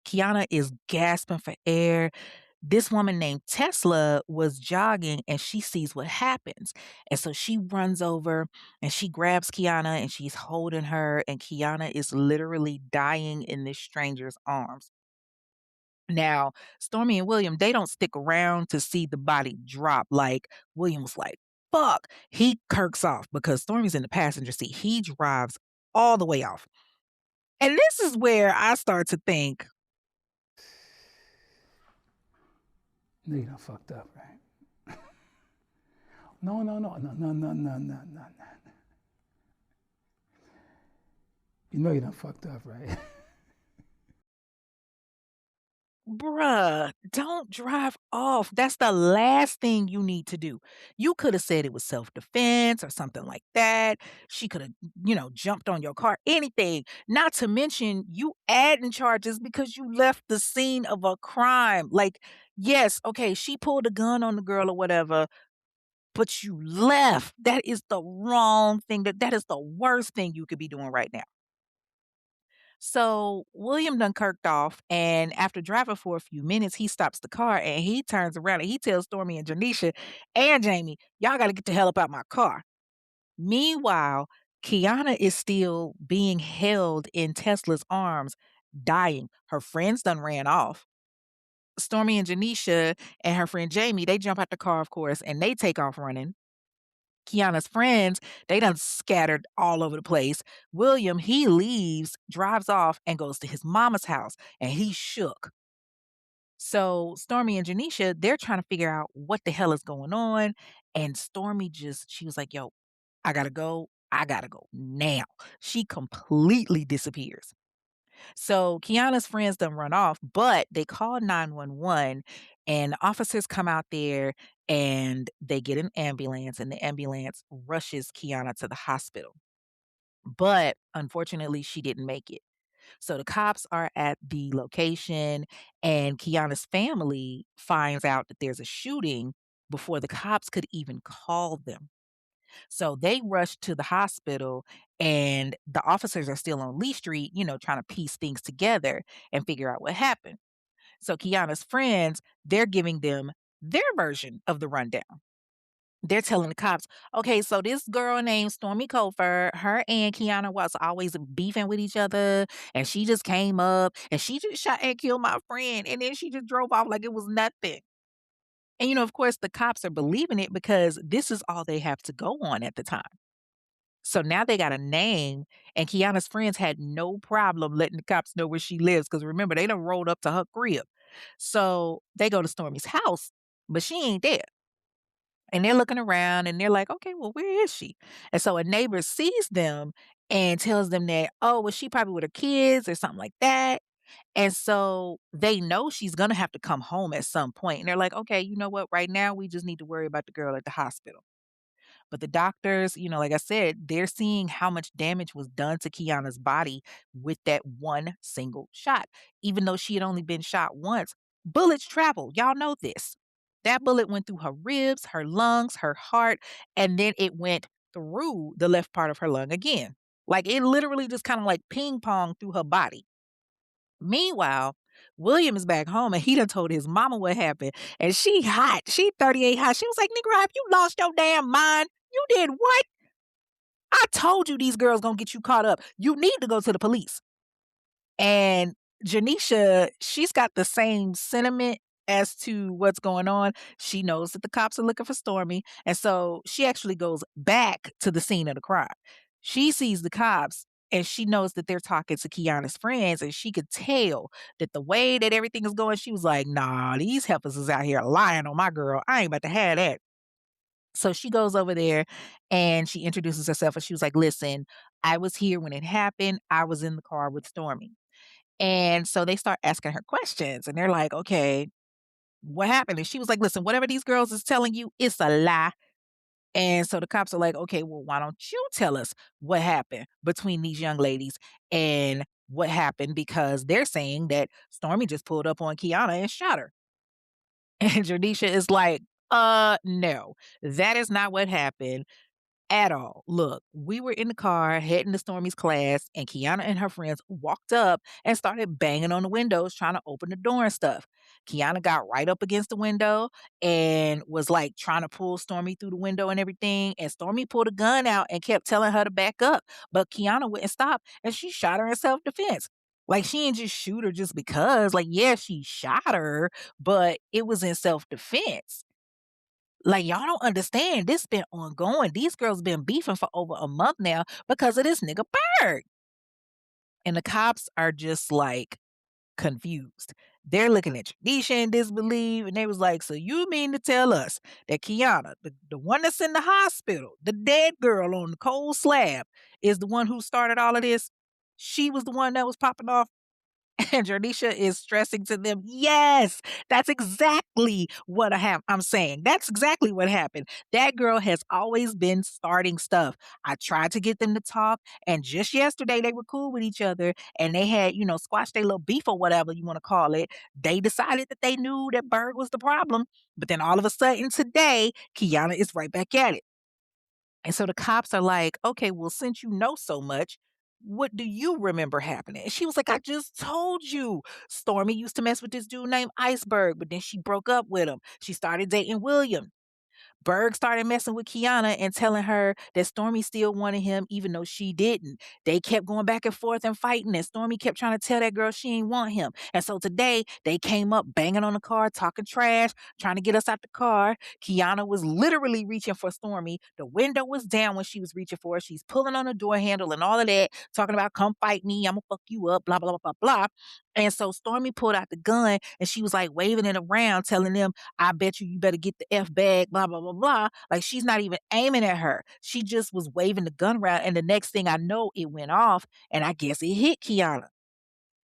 Keiunna is gasping for air. This woman named Tesla was jogging and she sees what happens. And so she runs over and she grabs Keiunna and she's holding her. And Keiunna is literally dying in this stranger's arms. Now, Stormy and William, they don't stick around to see the body drop. Like, William was like, fuck. He kirks off because Stormy's in the passenger seat. He drives all the way off. And this is where I start to think, No, you done fucked up, right? No, no, no, no, no, no, no, no, no, no. You know you done fucked up, right? Bruh, don't drive off. That's the last thing you need to do. You could have said it was self-defense or something like that. She could have, jumped on your car, anything. Not to mention you adding charges because you left the scene of a crime. Like, yes, okay, she pulled a gun on the girl or whatever, but you left. That is the wrong thing. That is the worst thing you could be doing right now. So William done kirked off, and after driving for a few minutes, he stops the car and he turns around and he tells Stormy and Janisha and Jamie, y'all got to get the hell up out my car. Meanwhile, Keiunna is still being held in Tesla's arms, dying. Her friends done ran off. Stormy and Janisha and her friend Jamie, they jump out the car, of course, and they take off running. Kiana's friends, they done scattered all over the place. William, he leaves, drives off, and goes to his mama's house, and he's shook. So Stormy and Janisha, they're trying to figure out what the hell is going on. And Stormy she was like, yo, I gotta go. I gotta go now. She completely disappears. So Kiana's friends done run off, but they call 911 and officers come out there and they get an ambulance and the ambulance rushes Kiana to the hospital. But unfortunately, she didn't make it. So the cops are at the location and Kiana's family finds out that there's a shooting before the cops could even call them. So they rush to the hospital, and the officers are still on Lee Street, trying to piece things together and figure out what happened. So Kiana's friends, they're giving them their version of the rundown. They're telling the cops, okay, so this girl named Stormy Cofer, her and Keiunna was always beefing with each other, and she just came up and she just shot and killed my friend, and then she just drove off like it was nothing. And of course, the cops are believing it because this is all they have to go on at the time. So now they got a name, and Kiana's friends had no problem letting the cops know where she lives because remember, they done rolled up to her crib. So they go to Stormy's house, but she ain't there. And they're looking around and they're like, okay, well, where is she? And so a neighbor sees them and tells them that, oh, well, she probably with her kids or something like that. And so they know she's going to have to come home at some point. And they're like, okay, you know what? Right now, we just need to worry about the girl at the hospital. But the doctors, like I said, they're seeing how much damage was done to Kiana's body with that one single shot. Even though she had only been shot once, bullets travel. Y'all know this. That bullet went through her ribs, her lungs, her heart, and then it went through the left part of her lung again. Like it literally just kind of like ping pong through her body. Meanwhile, William is back home and he done told his mama what happened. And she hot. She 38 hot. She was like, nigga, have you lost your damn mind? You did what? I told you these girls gonna get you caught up. You need to go to the police. And Janisha, she's got the same sentiment as to what's going on. She knows that the cops are looking for Stormy. And so she actually goes back to the scene of the crime. She sees the cops and she knows that they're talking to Kiana's friends. And she could tell that the way that everything is going, she was like, nah, these helpers is out here lying on my girl. I ain't about to have that. So she goes over there and she introduces herself and she was like, listen, I was here when it happened. I was in the car with Stormy. And so they start asking her questions and they're like, okay, what happened? And she was like, listen, whatever these girls is telling you, it's a lie. And so the cops are like, okay, well, why don't you tell us what happened between these young ladies and what happened? Because they're saying that Stormy just pulled up on Keiunna and shot her. And Janisha is like, no, that is not what happened at all. Look, we were in the car heading to Stormy's class, and Keiunna and her friends walked up and started banging on the windows, trying to open the door and stuff. Keiunna got right up against the window and was like trying to pull Stormy through the window and everything. And Stormy pulled a gun out and kept telling her to back up. But Keiunna wouldn't stop and she shot her in self defense. Like she didn't just shoot her just because. Like, yeah, she shot her, but it was in self defense. Like, y'all don't understand. This been ongoing. These girls been beefing for over a month now because of this nigga Bird. And the cops are just like confused. They're looking at Tradition in disbelief, and they was like, so you mean to tell us that Keiunna, the one that's in the hospital, the dead girl on the cold slab, is the one who started all of this? She was the one that was popping off? And Jornisha is stressing to them, yes, that's exactly what I'm saying. That's exactly what happened. That girl has always been starting stuff. I tried to get them to talk, and just yesterday they were cool with each other and they had, squashed their little beef or whatever you want to call it. They decided that they knew that Berg was the problem. But then all of a sudden today, Keiunna is right back at it. And so the cops are like, okay, well, since you know so much, what do you remember happening? And she was like, I just told you. Stormy used to mess with this dude named Iceberg, but then she broke up with him. She started dating William. Berg started messing with Keiunna and telling her that Stormy still wanted him, even though she didn't. They kept going back and forth and fighting, and Stormy kept trying to tell that girl she ain't want him. And so today they came up banging on the car, talking trash, trying to get us out the car. Keiunna was literally reaching for Stormy. The window was down when she was reaching for her. She's pulling on the door handle and all of that, talking about come fight me, I'm gonna fuck you up, blah, blah, blah, blah, blah. And so Stormy pulled out the gun and she was like waving it around, telling them, I bet you better get the F bag, blah, blah, blah, blah. Like she's not even aiming at her. She just was waving the gun around. And the next thing I know, it went off. And I guess it hit Keiunna.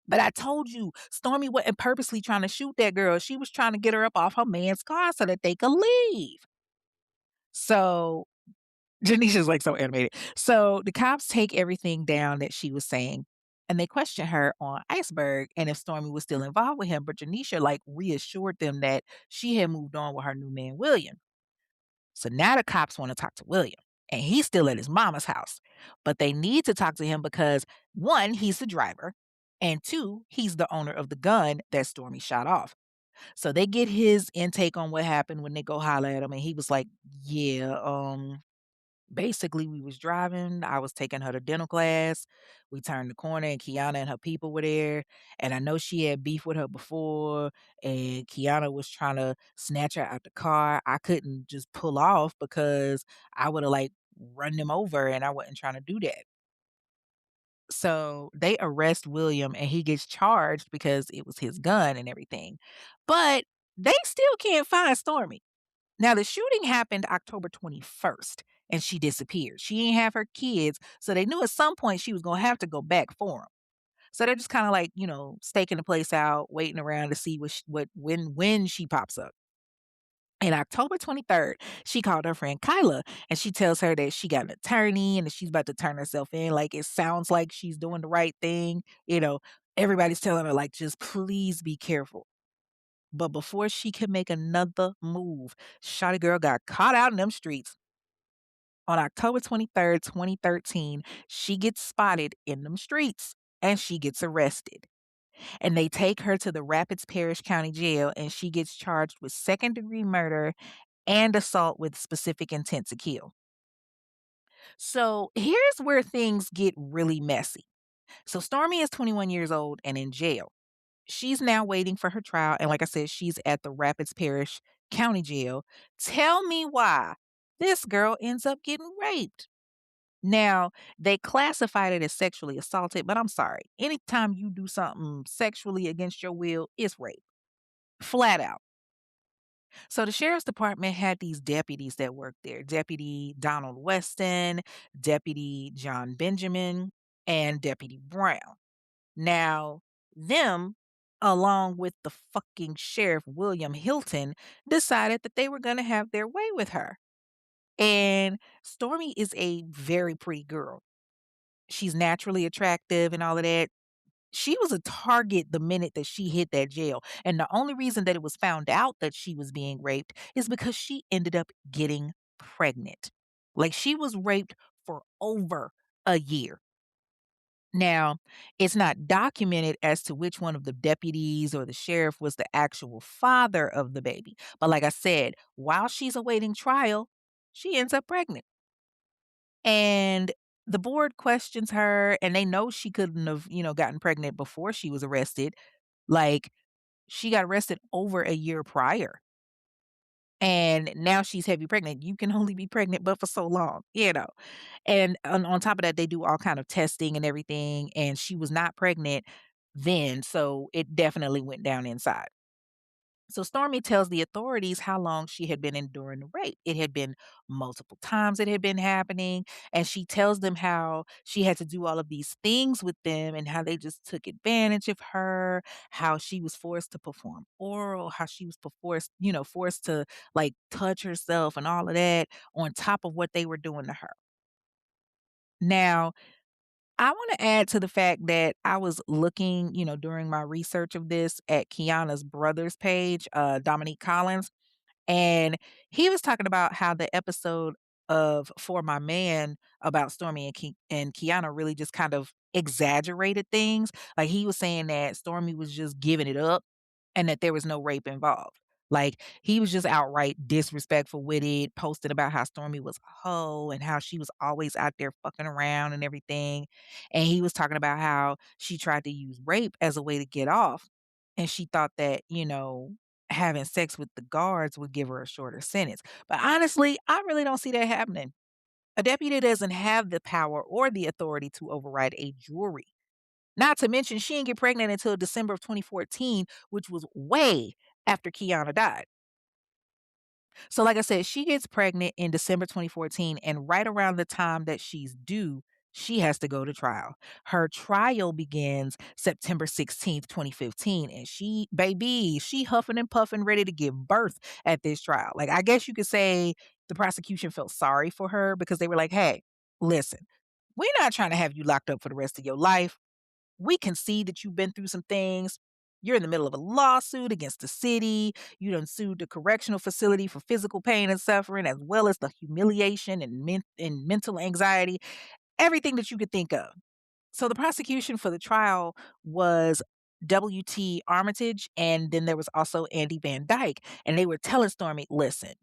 But I told you, Stormy wasn't purposely trying to shoot that girl. She was trying to get her up off her man's car so that they could leave. So Janisha's like so animated. So the cops take everything down that she was saying and they question her on Iceberg and if Stormy was still involved with him. But Janisha like reassured them that she had moved on with her new man, William. So now the cops want to talk to William and he's still at his mama's house. But they need to talk to him because one, he's the driver, and two, he's the owner of the gun that Stormy shot off. So they get his intake on what happened when they go holler at him. And he was like, yeah, basically, we was driving. I was taking her to dental class. We turned the corner, and Keiunna and her people were there. And I know she had beef with her before, and Keiunna was trying to snatch her out the car. I couldn't just pull off because I would have like run them over, and I wasn't trying to do that. So they arrest William, and he gets charged because it was his gun and everything. But they still can't find Stormy. Now, the shooting happened October 21st, and she disappeared. She didn't have her kids, so they knew at some point she was going to have to go back for them. So they're just kind of like, staking the place out, waiting around to see when she pops up. And October 23rd, she called her friend Kyla and she tells her that she got an attorney and that she's about to turn herself in. Like it sounds like she's doing the right thing. Everybody's telling her, like, just please be careful. But before she could make another move, Shawty girl got caught out in them streets. On October 23rd, 2013, she gets spotted in them streets and she gets arrested. And they take her to the Rapids Parish County Jail and she gets charged with second-degree murder and assault with specific intent to kill. So here's where things get really messy. So Stormy is 21 years old and in jail. She's now waiting for her trial. And like I said, she's at the Rapids Parish County Jail. Tell me why this girl ends up getting raped. Now, they classified it as sexually assaulted, but I'm sorry. Anytime you do something sexually against your will, it's rape. Flat out. So the sheriff's department had these deputies that worked there. Deputy Donald Weston, Deputy John Benjamin, and Deputy Brown. Now, them, along with the fucking Sheriff William Hilton, decided that they were going to have their way with her. And Stormy is a very pretty girl. She's naturally attractive and all of that. She was a target the minute that she hit that jail. And the only reason that it was found out that she was being raped is because she ended up getting pregnant. Like she was raped for over a year. Now, it's not documented as to which one of the deputies or the sheriff was the actual father of the baby. But like I said, while she's awaiting trial, she ends up pregnant. And the board questions her and they know she couldn't have, gotten pregnant before she was arrested. Like she got arrested over a year prior. And now she's heavy pregnant. You can only be pregnant but for so long. And on top of that, they do all kind of testing and everything. And she was not pregnant then, so it definitely went down inside. So Stormy tells the authorities how long she had been enduring the rape. It had been multiple times it had been happening. And she tells them how she had to do all of these things with them and how they just took advantage of her, how she was forced to perform oral, how she was forced to like touch herself and all of that on top of what they were doing to her. Now, I want to add to the fact that I was looking, during my research of this at Kiana's brother's page, Dominique Collins, and he was talking about how the episode of For My Man about Stormy and Kiana really just kind of exaggerated things. Like he was saying that Stormy was just giving it up and that there was no rape involved. Like he was just outright disrespectful with it, posted about how Stormy was a hoe and how she was always out there fucking around and everything. And he was talking about how she tried to use rape as a way to get off. And she thought that, having sex with the guards would give her a shorter sentence. But honestly, I really don't see that happening. A deputy doesn't have the power or the authority to override a jury. Not to mention, she didn't get pregnant until December of 2014, which was way after Kiana died. So, like I said, she gets pregnant in December 2014, and right around the time that she's due, she has to go to trial. Her trial begins September 16th, 2015, and she huffing and puffing, ready to give birth at this trial. Like, I guess you could say the prosecution felt sorry for her because they were like, hey, listen, we're not trying to have you locked up for the rest of your life. We can see that you've been through some things. You're in the middle of a lawsuit against the city. You done sued the correctional facility for physical pain and suffering, as well as the humiliation and mental anxiety, everything that you could think of. So the prosecution for the trial was W.T. Armitage, and then there was also Andy Van Dyke. And they were telling Stormy, listen,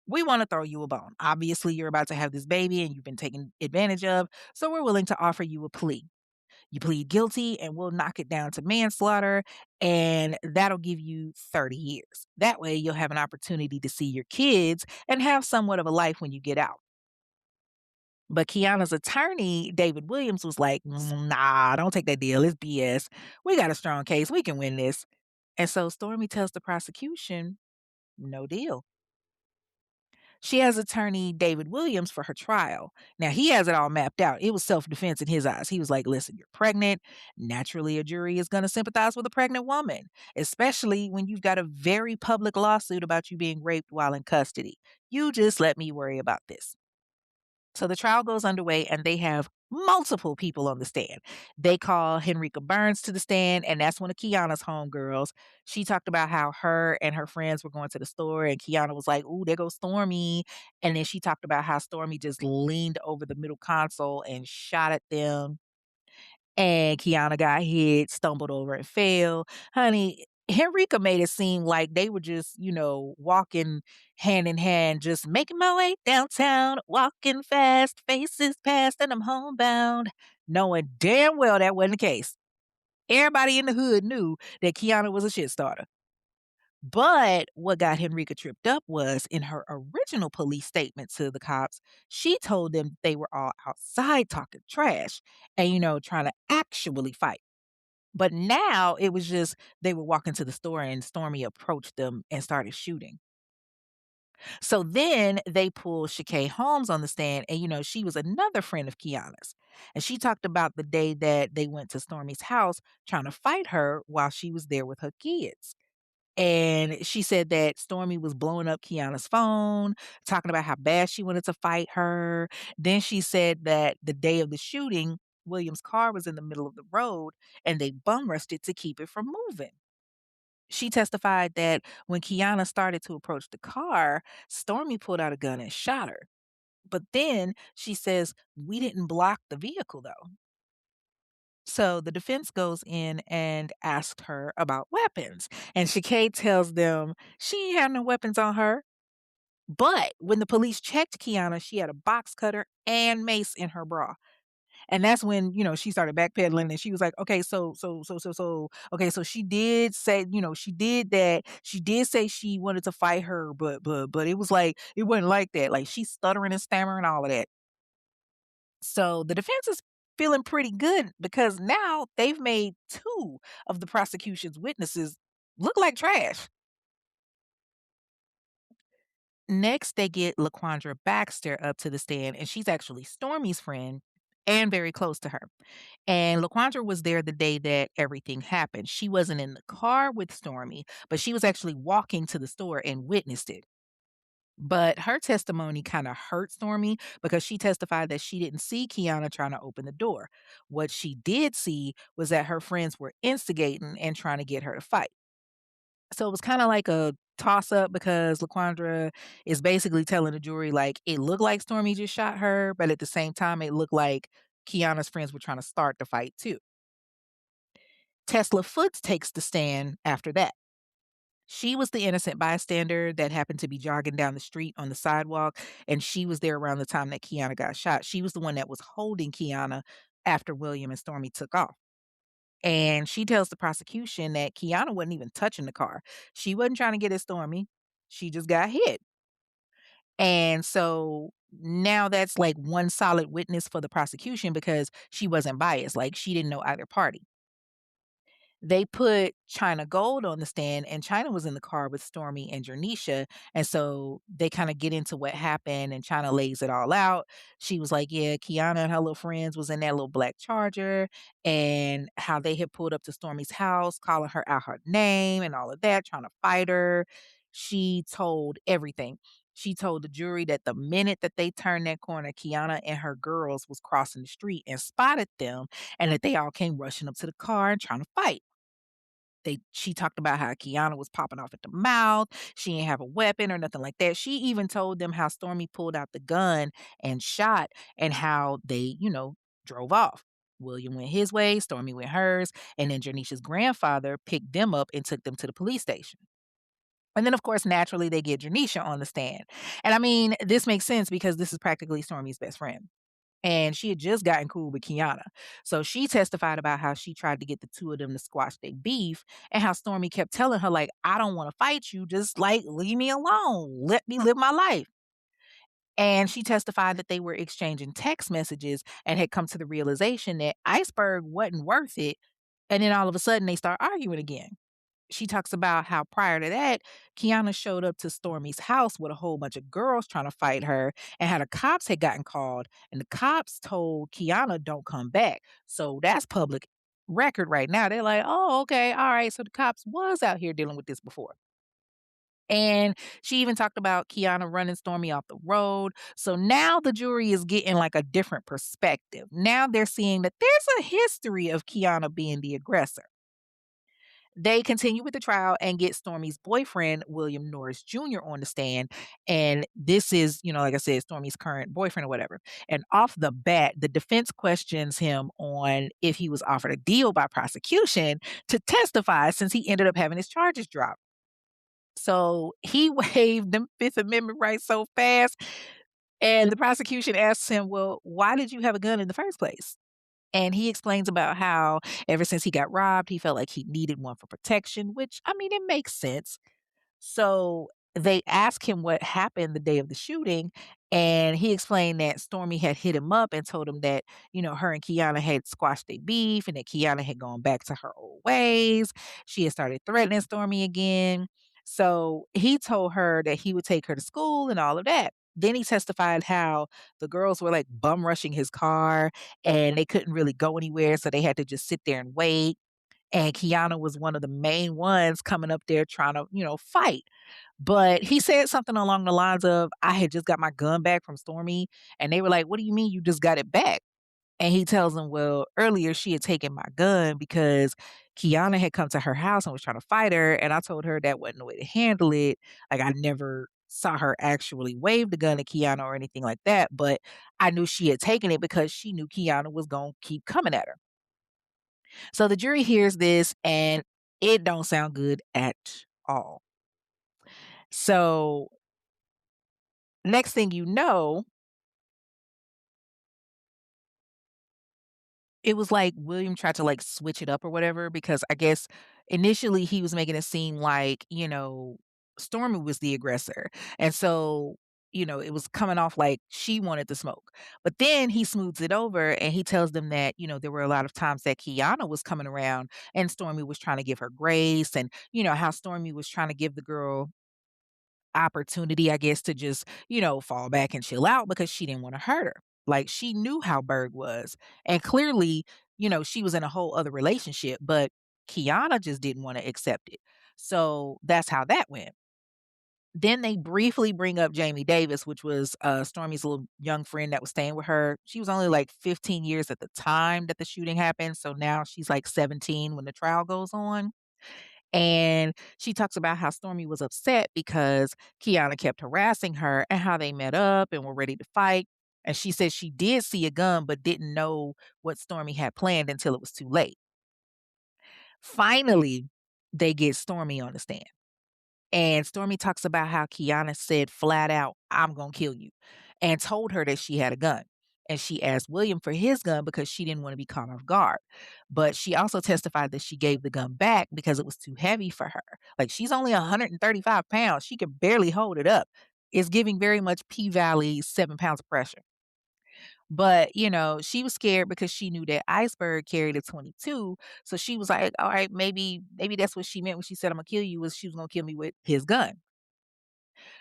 we want to throw you a bone. Obviously, you're about to have this baby and you've been taken advantage of. So we're willing to offer you a plea. You plead guilty and we'll knock it down to manslaughter, and that'll give you 30 years. That way, you'll have an opportunity to see your kids and have somewhat of a life when you get out. But Kiana's attorney, David Williams, was like, Nah, don't take that deal. It's BS. We got a strong case. We can win this." And so Stormy tells the prosecution, no deal. She has attorney David Williams for her trial. Now, he has it all mapped out. It was self defense in his eyes. He was like, listen, you're pregnant. Naturally, a jury is going to sympathize with a pregnant woman, especially when you've got a very public lawsuit about you being raped while in custody. You just let me worry about this. So the trial goes underway and they have multiple people on the stand. They call Henrika Burns to the stand, and that's one of Kiana's homegirls. She talked about how her and her friends were going to the store, and Kiana was like, "Ooh, there goes Stormy." And then she talked about how Stormy just leaned over the middle console and shot at them, and Kiana got hit, stumbled over and fell. Honey, Henrika made it seem like they were just, walking hand in hand, just making my way downtown, walking fast, faces past, and I'm homebound, knowing damn well that wasn't the case. Everybody in the hood knew that Kiana was a shit starter. But what got Henrika tripped up was in her original police statement to the cops, she told them they were all outside talking trash and, trying to actually fight. But now it was just they were walking to the store and Stormy approached them and started shooting. So then they pulled Shakay Holmes on the stand, and she was another friend of Kiana's. And she talked about the day that they went to Stormy's house trying to fight her while she was there with her kids. And she said that Stormy was blowing up Kiana's phone, talking about how bad she wanted to fight her. Then she said that the day of the shooting, William's car was in the middle of the road and they bum rushed it to keep it from moving. She testified that when Kiana started to approach the car, Stormy pulled out a gun and shot her. But then she says, we didn't block the vehicle though. So the defense goes in and asks her about weapons. And Shakay tells them she ain't had no weapons on her. But when the police checked Kiana, she had a box cutter and mace in her bra. And that's when, she started backpedaling and she was like, okay, okay, so she did say, she did that. She did say she wanted to fight her, but it was like, it wasn't like that. Like she's stuttering and stammering, all of that. So the defense is feeling pretty good because now they've made two of the prosecution's witnesses look like trash. Next, they get LaQuandra Baxter up to the stand, and she's actually Stormy's friend and very close to her. And LaQuandra was there the day that everything happened. She wasn't in the car with Stormy, but she was actually walking to the store and witnessed it. But her testimony kind of hurt Stormy because she testified that she didn't see Keiunna trying to open the door. What she did see was that her friends were instigating and trying to get her to fight. So it was kinda like a toss-up because Laquandra is basically telling the jury, like, it looked like Stormy just shot her, but at the same time, it looked like Kiana's friends were trying to start the fight too. Tesla Foots takes the stand after that. She was the innocent bystander that happened to be jogging down the street on the sidewalk, and she was there around the time that Keiunna got shot. She was the one that was holding Keiunna after William and Stormy took off. And she tells the prosecution that Keiunna wasn't even touching the car. She wasn't trying to get at Stormy. She just got hit. And so now that's like one solid witness for the prosecution because she wasn't biased. Like she didn't know either party. They put China Gold on the stand, and China was in the car with Stormy and Jernisha, and so they kinda get into what happened, and China lays it all out. She was like, "Yeah, Keiunna and her little friends was in that little black Charger," and how they had pulled up to Stormy's house, calling her out her name and all of that, trying to fight her. She told everything. She told the jury that the minute that they turned that corner, Keiunna and her girls was crossing the street and spotted them, and that they all came rushing up to the car and trying to fight. She talked about how Keiunna was popping off at the mouth. She didn't have a weapon or nothing like that. She even told them how Stormy pulled out the gun and shot and how they, drove off. William went his way, Stormy went hers, and then Janisha's grandfather picked them up and took them to the police station. And then, of course, naturally, they get Janisha on the stand. And I mean, this makes sense because this is practically Stormy's best friend and she had just gotten cool with Keiunna. So she testified about how she tried to get the two of them to squash their beef and how Stormy kept telling her, like, I don't want to fight you. Just like leave me alone. Let me live my life. And she testified that they were exchanging text messages and had come to the realization that Iceberg wasn't worth it. And then all of a sudden they start arguing again. She talks about how prior to that, Keiunna showed up to Stormy's house with a whole bunch of girls trying to fight her and how the cops had gotten called. And the cops told Keiunna, don't come back. So that's public record right now. They're like, oh, okay, all right. So the cops was out here dealing with this before. And she even talked about Keiunna running Stormy off the road. So now the jury is getting like a different perspective. Now they're seeing that there's a history of Keiunna being the aggressor. They continue with the trial and get Stormy's boyfriend, William Norris Jr., on the stand. And this is, like I said, Stormy's current boyfriend or whatever. And off the bat, the defense questions him on if he was offered a deal by prosecution to testify since he ended up having his charges dropped. So he waived them Fifth Amendment rights so fast. And the prosecution asks him, well, why did you have a gun in the first place? And he explains about how ever since he got robbed, he felt like he needed one for protection, which I mean, it makes sense. So they asked him what happened the day of the shooting, and he explained that Stormy had hit him up and told him that, her and Keiunna had squashed their beef and that Keiunna had gone back to her old ways. She had started threatening Stormy again. So he told her that he would take her to school and all of that. Then he testified how the girls were like bum rushing his car and they couldn't really go anywhere. So they had to just sit there and wait. And Keiunna was one of the main ones coming up there trying to, fight. But he said something along the lines of, I had just got my gun back from Stormy. And they were like, what do you mean you just got it back? And he tells them, well, earlier she had taken my gun because Keiunna had come to her house and was trying to fight her. And I told her that wasn't the way to handle it. Like, I never saw her actually wave the gun at Keiunna or anything like that. But I knew she had taken it because she knew Keiunna was going to keep coming at her. So the jury hears this and it don't sound good at all. So next thing you know, it was like William tried to like switch it up or whatever because I guess initially he was making it seem like, Stormy was the aggressor. And so, it was coming off like she wanted the smoke. But then he smooths it over and he tells them that, there were a lot of times that Keiunna was coming around and Stormy was trying to give her grace and, how Stormy was trying to give the girl opportunity, I guess, to just, fall back and chill out because she didn't want to hurt her. Like she knew how Berg was. And clearly, she was in a whole other relationship, but Keiunna just didn't want to accept it. So that's how that went. Then they briefly bring up Jamie Davis, which was Stormy's little young friend that was staying with her. She was only like 15 years at the time that the shooting happened. So now she's like 17 when the trial goes on. And she talks about how Stormy was upset because Keiunna kept harassing her and how they met up and were ready to fight. And she said she did see a gun, but didn't know what Stormy had planned until it was too late. Finally, they get Stormy on the stand. And Stormy talks about how Keiunna said flat out, "I'm gonna kill you," and told her that she had a gun. And she asked William for his gun because she didn't want to be caught off guard. But she also testified that she gave the gun back because it was too heavy for her. Like she's only 135 pounds. She could barely hold it up. It's giving very much P Valley 7 pounds of pressure. But, she was scared because she knew that Iceberg carried a 22. So she was like, all right, maybe that's what she meant when she said, "I'm gonna kill you," was she was gonna kill me with his gun.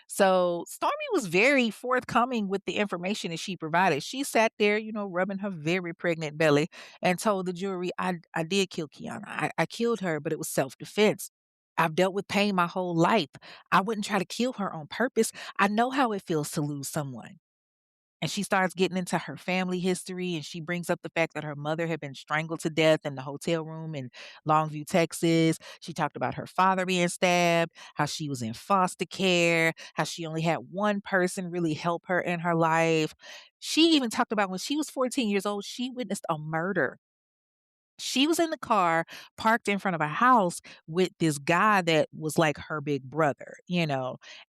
So Stormy was very forthcoming with the information that she provided. She sat there, rubbing her very pregnant belly and told the jury, I did kill Keiunna. I killed her, but it was self-defense. I've dealt with pain my whole life. I wouldn't try to kill her on purpose. I know how it feels to lose someone. And she starts getting into her family history, and she brings up the fact that her mother had been strangled to death in the hotel room in Longview, Texas. She talked about her father being stabbed, how she was in foster care, how she only had one person really help her in her life. She even talked about when she was 14 years old, she witnessed a murder. She was in the car parked in front of a house with this guy that was like her big brother.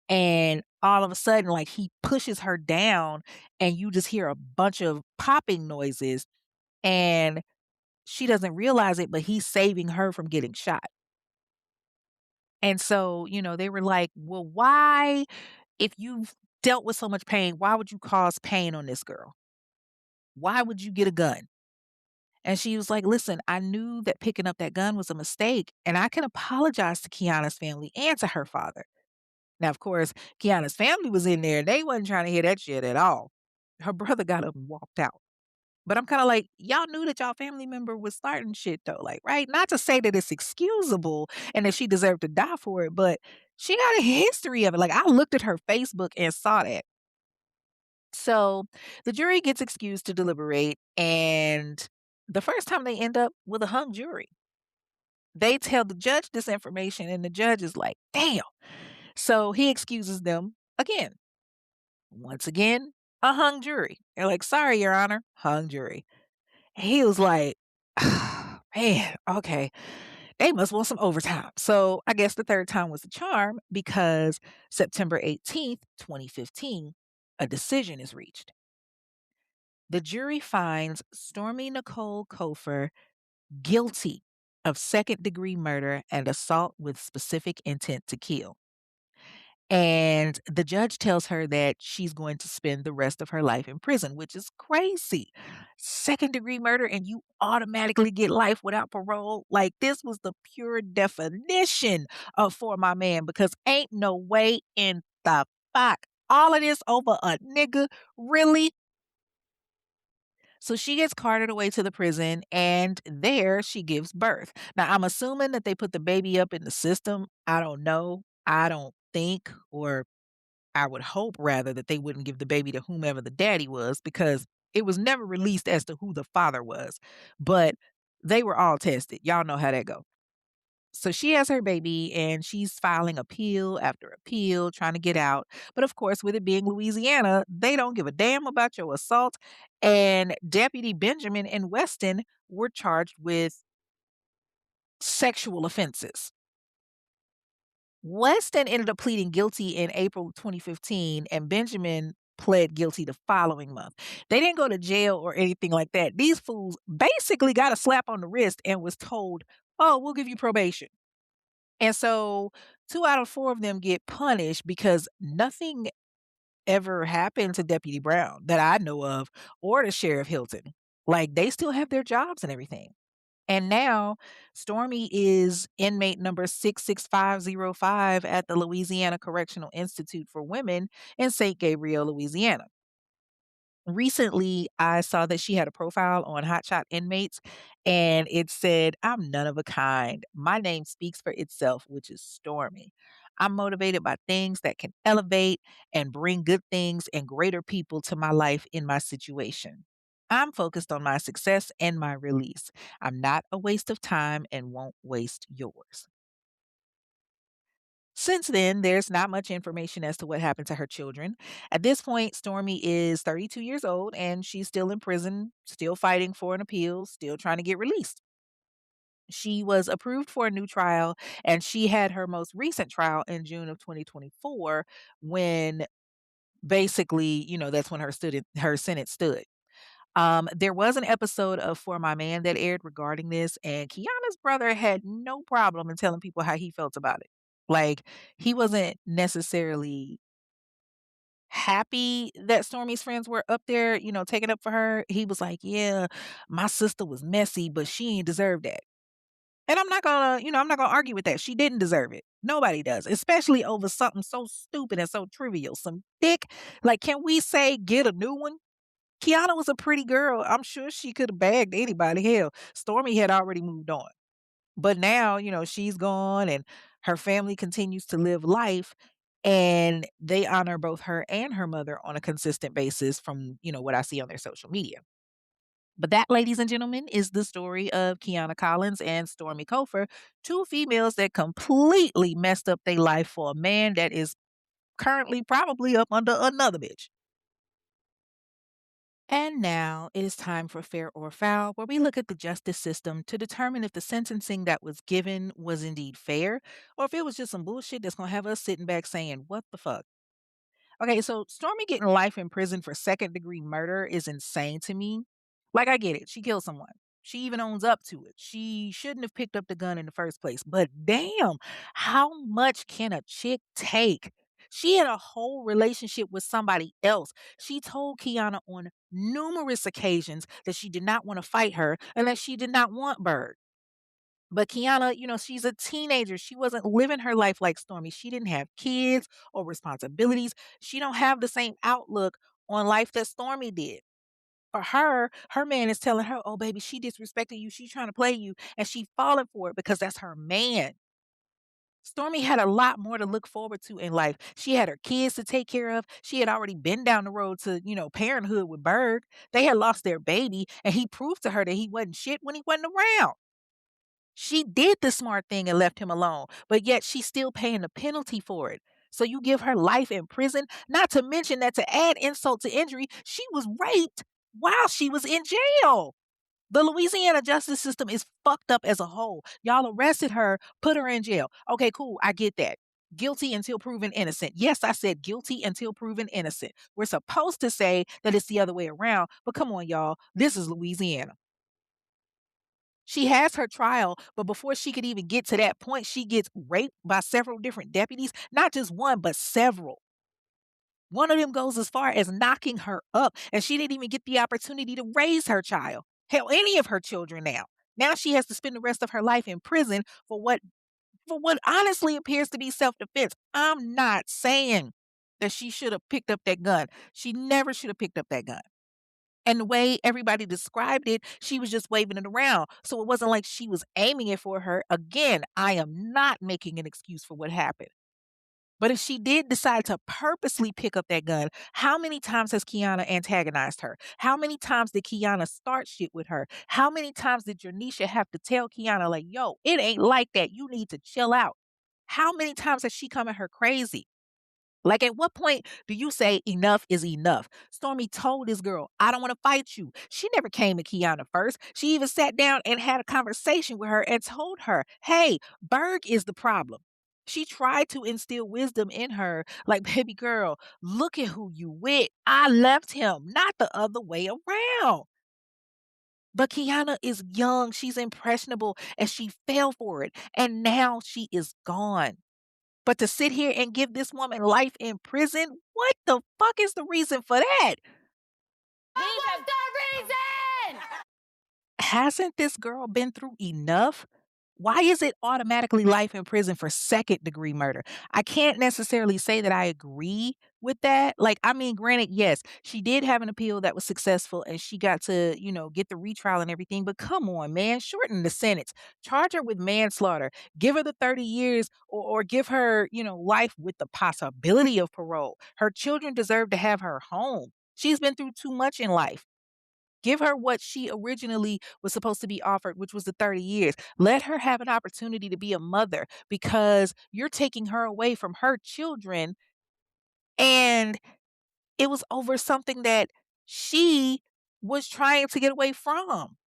And all of a sudden, like he pushes her down, and you just hear a bunch of popping noises, and she doesn't realize it, but he's saving her from getting shot. And so, they were like, well, why, if you've dealt with so much pain, why would you cause pain on this girl? Why would you get a gun? And she was like, "Listen, I knew that picking up that gun was a mistake, and I can apologize to Kiana's family and to her father." Now, of course, Kiana's family was in there. They wasn't trying to hear that shit at all. Her brother got up and walked out. But I'm kinda like, y'all knew that y'all family member was starting shit though, like, right? Not to say that it's excusable and that she deserved to die for it, but she got a history of it. Like, I looked at her Facebook and saw that. So the jury gets excused to deliberate, and the first time they end up with a hung jury. They tell the judge this information, and the judge is like, damn. So he excuses them again. Once again, a hung jury. They're like, sorry, Your Honor, hung jury. He was like, man, okay. They must want some overtime. So I guess the third time was the charm because September 18th, 2015, a decision is reached. The jury finds Stormy Nicole Cofer guilty of second-degree murder and assault with specific intent to kill. And the judge tells her that she's going to spend the rest of her life in prison, which is crazy. Second-degree murder and you automatically get life without parole. Like, this was the pure definition of for my man because ain't no way in the fuck all of this over a nigga, really? So she gets carted away to the prison, and there she gives birth. Now, I'm assuming that they put the baby up in the system. I don't know. I don't think, or I would hope rather, that they wouldn't give the baby to whomever the daddy was because it was never released as to who the father was. But they were all tested. Y'all know how that go. So she has her baby and she's filing appeal after appeal, trying to get out. But of course, with it being Louisiana, they don't give a damn about your assault. And Deputy Benjamin and Weston were charged with sexual offenses. Weston ended up pleading guilty in April of 2015, and Benjamin pled guilty the following month. They didn't go to jail or anything like that. These fools basically got a slap on the wrist and was told, oh, we'll give you probation. And so 2 out of 4 of them get punished because nothing ever happened to Deputy Brown that I know of or to Sheriff Hilton. Like, they still have their jobs and everything. And now Stormy is inmate number 66505 at the Louisiana Correctional Institute for Women in St. Gabriel, Louisiana. Recently, I saw that she had a profile on Hotshot Inmates, and it said, "I'm none of a kind. My name speaks for itself, which is Stormy. I'm motivated by things that can elevate and bring good things and greater people to my life in my situation. I'm focused on my success and my release. I'm not a waste of time and won't waste yours." Since then, there's not much information as to what happened to her children. At this point, Stormy is 32 years old and she's still in prison, still fighting for an appeal, still trying to get released. She was approved for a new trial and she had her most recent trial in June of 2024 when basically, that's when her sentence stood. There was an episode of For My Man that aired regarding this, and Kiana's brother had no problem in telling people how he felt about it. Like, he wasn't necessarily happy that Stormy's friends were up there, taking up for her. He was like, "Yeah, my sister was messy, but she ain't deserve that." And I'm not gonna argue with that. She didn't deserve it. Nobody does, especially over something so stupid and so trivial. Some dick. Like, can we say get a new one? Kiana was a pretty girl. I'm sure she could have bagged anybody. Hell, Stormy had already moved on. But now, she's gone and her family continues to live life. And they honor both her and her mother on a consistent basis from, what I see on their social media. But that, ladies and gentlemen, is the story of Kiana Collins and Stormy Cofer, two females that completely messed up their life for a man that is currently probably up under another bitch. And now it is time for Fair or Foul, where we look at the justice system to determine if the sentencing that was given was indeed fair or if it was just some bullshit that's going to have us sitting back saying, what the fuck? Okay, so Stormy getting life in prison for second-degree murder is insane to me. Like, I get it. She killed someone. She even owns up to it. She shouldn't have picked up the gun in the first place. But damn, how much can a chick take? She had a whole relationship with somebody else. She told Keiunna on numerous occasions that she did not want to fight her and that she did not want Bird. But Keiunna, she's a teenager. She wasn't living her life like Stormy. She didn't have kids or responsibilities. She don't have the same outlook on life that Stormy did. For her man is telling her, "Oh, baby, she disrespected you. She's trying to play you." And she falling for it because that's her man. Stormy had a lot more to look forward to in life. She had her kids to take care of. She had already been down the road to, parenthood with Berg. They had lost their baby, and he proved to her that he wasn't shit when he wasn't around. She did the smart thing and left him alone, but yet she's still paying the penalty for it. So you give her life in prison, not to mention that to add insult to injury, she was raped while she was in jail. The Louisiana justice system is fucked up as a whole. Y'all arrested her, put her in jail. Okay, cool. I get that. Guilty until proven innocent. Yes, I said guilty until proven innocent. We're supposed to say that it's the other way around, but come on, y'all. This is Louisiana. She has her trial, but before she could even get to that point, she gets raped by several different deputies, not just one, but several. One of them goes as far as knocking her up, and she didn't even get the opportunity to raise her child. Hell, any of her children now. Now she has to spend the rest of her life in prison for what honestly appears to be self-defense. I'm not saying that she should have picked up that gun. She never should have picked up that gun. And the way everybody described it, she was just waving it around. So it wasn't like she was aiming it for her. Again, I am not making an excuse for what happened. But if she did decide to purposely pick up that gun, how many times has Keiunna antagonized her? How many times did Keiunna start shit with her? How many times did Jernisha have to tell Keiunna, like, yo, it ain't like that. You need to chill out? How many times has she come at her crazy? Like, at what point do you say enough is enough? Stormy told this girl, "I don't want to fight you." She never came to Keiunna first. She even sat down and had a conversation with her and told her, "Hey, Berg is the problem." She tried to instill wisdom in her, like, "Baby girl, look at who you with. I left him, not the other way around." But Keiunna is young, she's impressionable, and she fell for it. And now she is gone. But to sit here and give this woman life in prison, what the fuck is the reason for that? What's the reason? hasn't this girl been through enough? Why is it automatically life in prison for second-degree murder? I can't necessarily say that I agree with that. Like, I mean, granted, yes, she did have an appeal that was successful and she got to, get the retrial and everything, but come on, man, shorten the sentence. Charge her with manslaughter. Give her the 30 years or give her, life with the possibility of parole. Her children deserve to have her home. She's been through too much in life. Give her what she originally was supposed to be offered, which was the 30 years. Let her have an opportunity to be a mother because you're taking her away from her children. And it was over something that she was trying to get away from.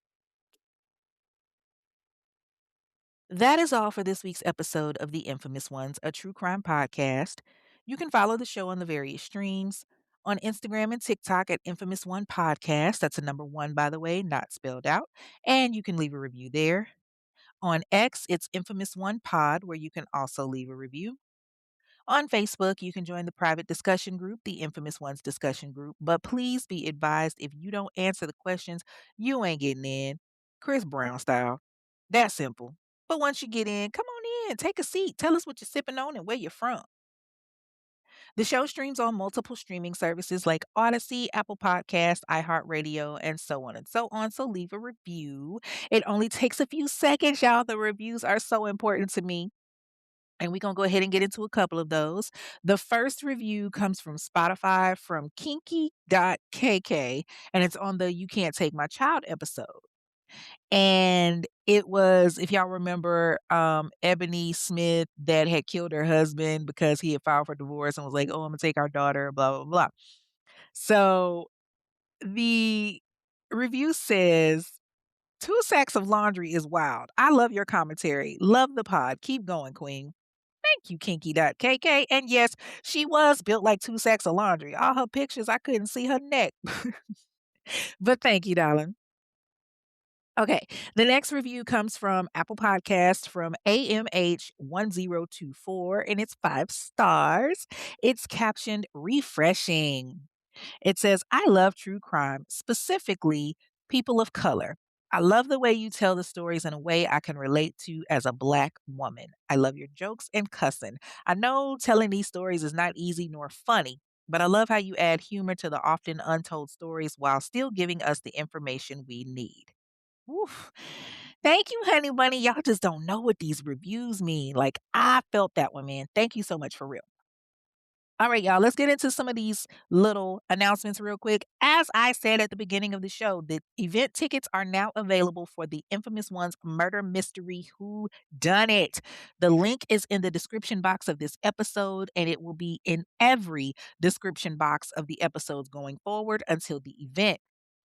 That is all for this week's episode of The Infamous Ones, a true crime podcast. You can follow the show on the various streams on Instagram and TikTok at Infamous One Podcast. That's a number one, by the way, not spelled out. And you can leave a review there. On X, it's Infamous One Pod, where you can also leave a review. On Facebook, you can join the private discussion group, the Infamous Ones discussion group. But please be advised if you don't answer the questions, you ain't getting in. Chris Brown style. That simple. But once you get in, come on in, take a seat, tell us what you're sipping on and where you're from. The show streams on multiple streaming services like Odyssey, Apple Podcasts, iHeartRadio, and so on and so on. So leave a review. It only takes a few seconds, y'all. The reviews are so important to me. And we're going to go ahead and get into a couple of those. The first review comes from Spotify from kinky.kk, and it's on the You Can't Take My Child episode. And it was, if y'all remember, Ebony Smith that had killed her husband because he had filed for divorce and was like, oh, I'm going to take our daughter, blah, blah, blah. So the review says, 2 sacks of laundry is wild. I love your commentary. Love the pod. Keep going, queen. Thank you, kinky.kk. And yes, she was built like 2 sacks of laundry. All her pictures, I couldn't see her neck. But thank you, darling. Okay, the next review comes from Apple Podcasts from AMH1024, and it's 5 stars. It's captioned refreshing. It says, I love true crime, specifically people of color. I love the way you tell the stories in a way I can relate to as a Black woman. I love your jokes and cussing. I know telling these stories is not easy nor funny, but I love how you add humor to the often untold stories while still giving us the information we need. Oof. Thank you, honey bunny. Y'all just don't know what these reviews mean. Like, I felt that one, man. Thank you so much for real. All right, y'all, let's get into some of these little announcements real quick. As I said at the beginning of the show, the event tickets are now available for the Infamous Ones Murder Mystery Who Done It. The link is in the description box of this episode, and it will be in every description box of the episodes going forward until the event.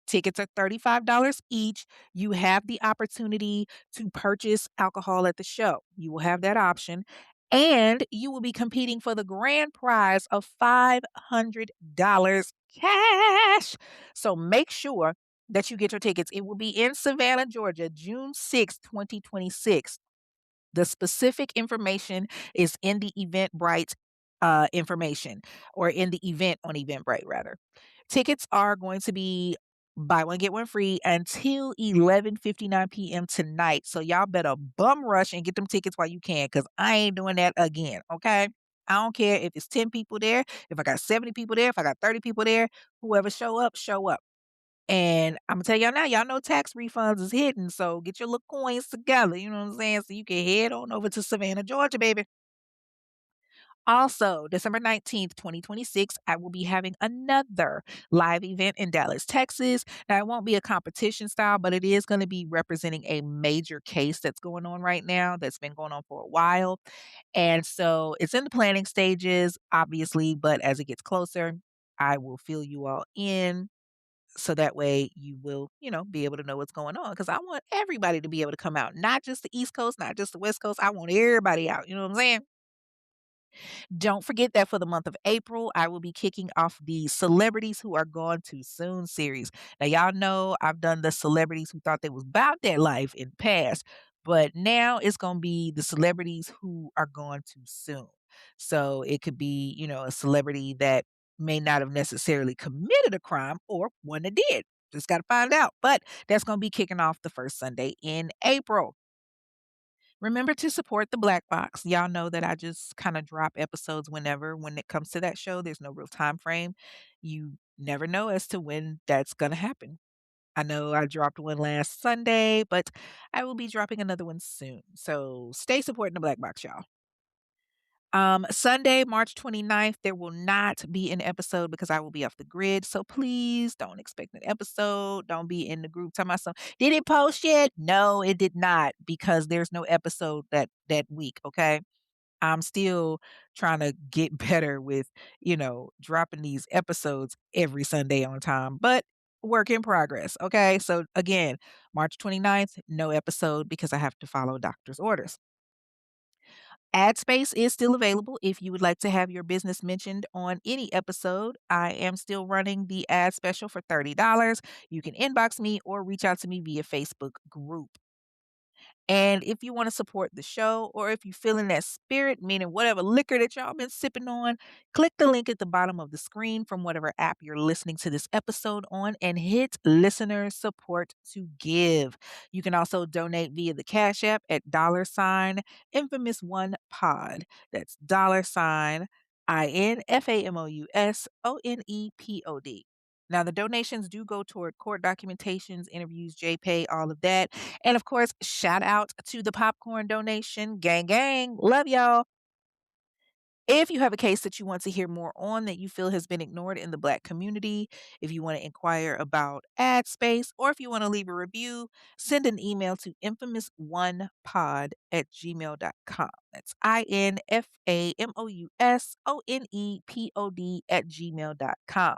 Tickets are $35 each. You have the opportunity to purchase alcohol at the show. You will have that option. And you will be competing for the grand prize of $500 cash. So make sure that you get your tickets. It will be in Savannah, Georgia, June 6th, 2026. The specific information is in the Eventbrite information, or in the event on Eventbrite, rather. Tickets are going to be buy one, get one free until 11:59 p.m. tonight. So y'all better bum rush and get them tickets while you can, because I ain't doing that again, okay? I don't care if it's 10 people there, if I got 70 people there, if I got 30 people there, whoever show up, show up. And I'm gonna tell y'all now, y'all know tax refunds is hidden, so get your little coins together, you know what I'm saying? So you can head on over to Savannah, Georgia, baby. Also, December 19th, 2026, I will be having another live event in Dallas, Texas. Now, it won't be a competition style, but it is going to be representing a major case that's going on right now, that's been going on for a while. And so it's in the planning stages, obviously, but as it gets closer, I will fill you all in. So that way you will, be able to know what's going on. Because I want everybody to be able to come out, not just the East Coast, not just the West Coast. I want everybody out. You know what I'm saying? Don't forget that for the month of April, I will be kicking off the Celebrities Who Are Gone Too Soon series. Now, y'all know I've done the celebrities who thought they was about their life in the past, but now it's going to be the celebrities who are gone too soon. So it could be, a celebrity that may not have necessarily committed a crime or one that did. Just got to find out. But that's going to be kicking off the first Sunday in April. Remember to support the Black Box. Y'all know that I just kind of drop episodes whenever. When it comes to that show, there's no real time frame. You never know as to when that's going to happen. I know I dropped one last Sunday, but I will be dropping another one soon. So stay supporting the Black Box, y'all. Sunday, March 29th, there will not be an episode because I will be off the grid. So please don't expect an episode. Don't be in the group talking about something. Did it post yet? No, it did not, because there's no episode that week. Okay. I'm still trying to get better with, dropping these episodes every Sunday on time, but work in progress. Okay. So again, March 29th, no episode because I have to follow doctor's orders. Ad space is still available if you would like to have your business mentioned on any episode. I am still running the ad special for $30. You can inbox me or reach out to me via Facebook group. And if you want to support the show, or if you feel in that spirit, meaning whatever liquor that y'all been sipping on, click the link at the bottom of the screen from whatever app you're listening to this episode on and hit listener support to give. You can also donate via the Cash App at $infamous1pod. That's $INFAMOUSONEPOD. Now, the donations do go toward court documentations, interviews, JPay, all of that. And of course, shout out to the popcorn donation. Gang, gang. Love y'all. If you have a case that you want to hear more on that you feel has been ignored in the Black community, if you want to inquire about ad space, or if you want to leave a review, send an email to infamous1pod@gmail.com. That's INFAMOUSONEPOD@gmail.com.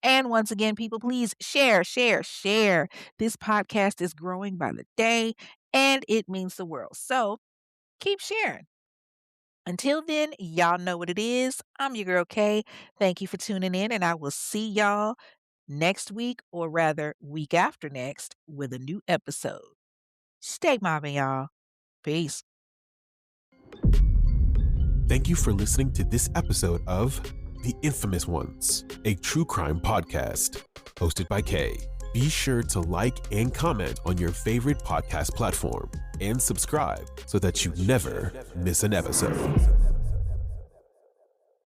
And once again, people, please share, share, share. This podcast is growing by the day, and it means the world. So keep sharing. Until then, y'all know what it is. I'm your girl Kay. Thank you for tuning in, and I will see y'all next week, or rather, week after next, with a new episode. Stay mobbing, y'all. Peace. Thank you for listening to this episode of The Infamous Ones, a true crime podcast hosted by Kay. Be sure to like and comment on your favorite podcast platform and subscribe so that you never miss an episode.